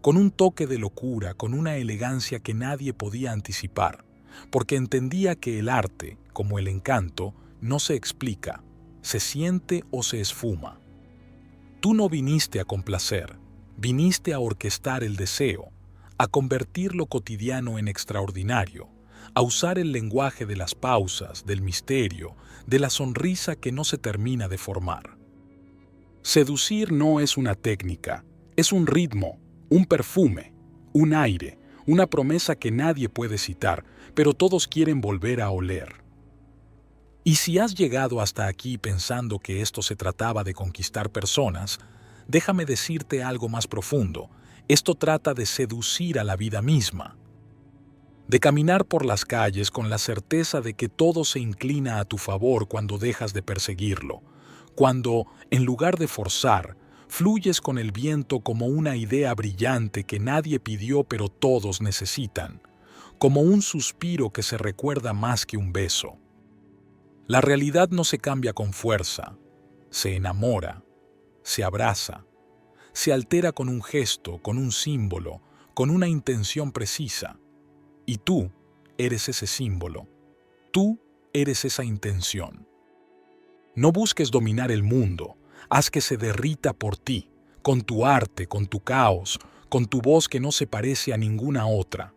Speaker 1: con un toque de locura, con una elegancia que nadie podía anticipar, porque entendía que el arte, como el encanto, no se explica, se siente o se esfuma. Tú no viniste a complacer, viniste a orquestar el deseo, a convertir lo cotidiano en extraordinario, a usar el lenguaje de las pausas, del misterio, de la sonrisa que no se termina de formar. Seducir no es una técnica, es un ritmo, un perfume, un aire, una promesa que nadie puede citar, pero todos quieren volver a oler. Y si has llegado hasta aquí pensando que esto se trataba de conquistar personas, déjame decirte algo más profundo. Esto trata de seducir a la vida misma, de caminar por las calles con la certeza de que todo se inclina a tu favor cuando dejas de perseguirlo, cuando, en lugar de forzar, fluyes con el viento como una idea brillante que nadie pidió pero todos necesitan, como un suspiro que se recuerda más que un beso. La realidad no se cambia con fuerza, se enamora, se abraza, se altera con un gesto, con un símbolo, con una intención precisa. Y tú eres ese símbolo, tú eres esa intención. No busques dominar el mundo, haz que se derrita por ti, con tu arte, con tu caos, con tu voz que no se parece a ninguna otra.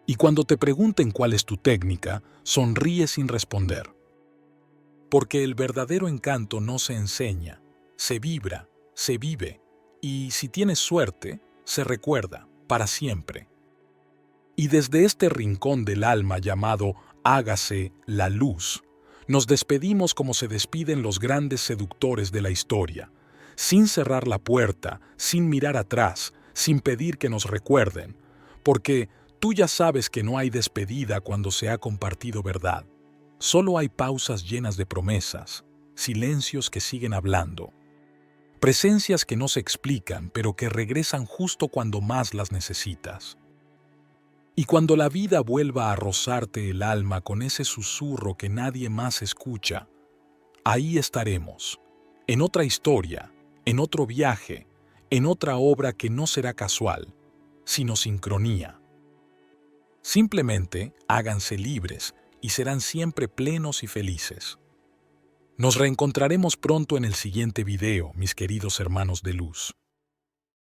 Speaker 1: Y cuando te pregunten cuál es tu técnica, sonríe sin responder. Porque el verdadero encanto no se enseña, se vibra, se vive, y si tienes suerte, se recuerda para siempre. Y desde este rincón del alma llamado Hágase la luz, nos despedimos como se despiden los grandes seductores de la historia, sin cerrar la puerta, sin mirar atrás, sin pedir que nos recuerden, porque tú ya sabes que no hay despedida cuando se ha compartido verdad. Solo hay pausas llenas de promesas, silencios que siguen hablando, presencias que no se explican, pero que regresan justo cuando más las necesitas. Y cuando la vida vuelva a rozarte el alma con ese susurro que nadie más escucha, ahí estaremos, en otra historia, en otro viaje, en otra obra que no será casual, sino sincronía. Simplemente háganse libres y serán siempre plenos y felices. Nos reencontraremos pronto en el siguiente video, mis queridos hermanos de luz.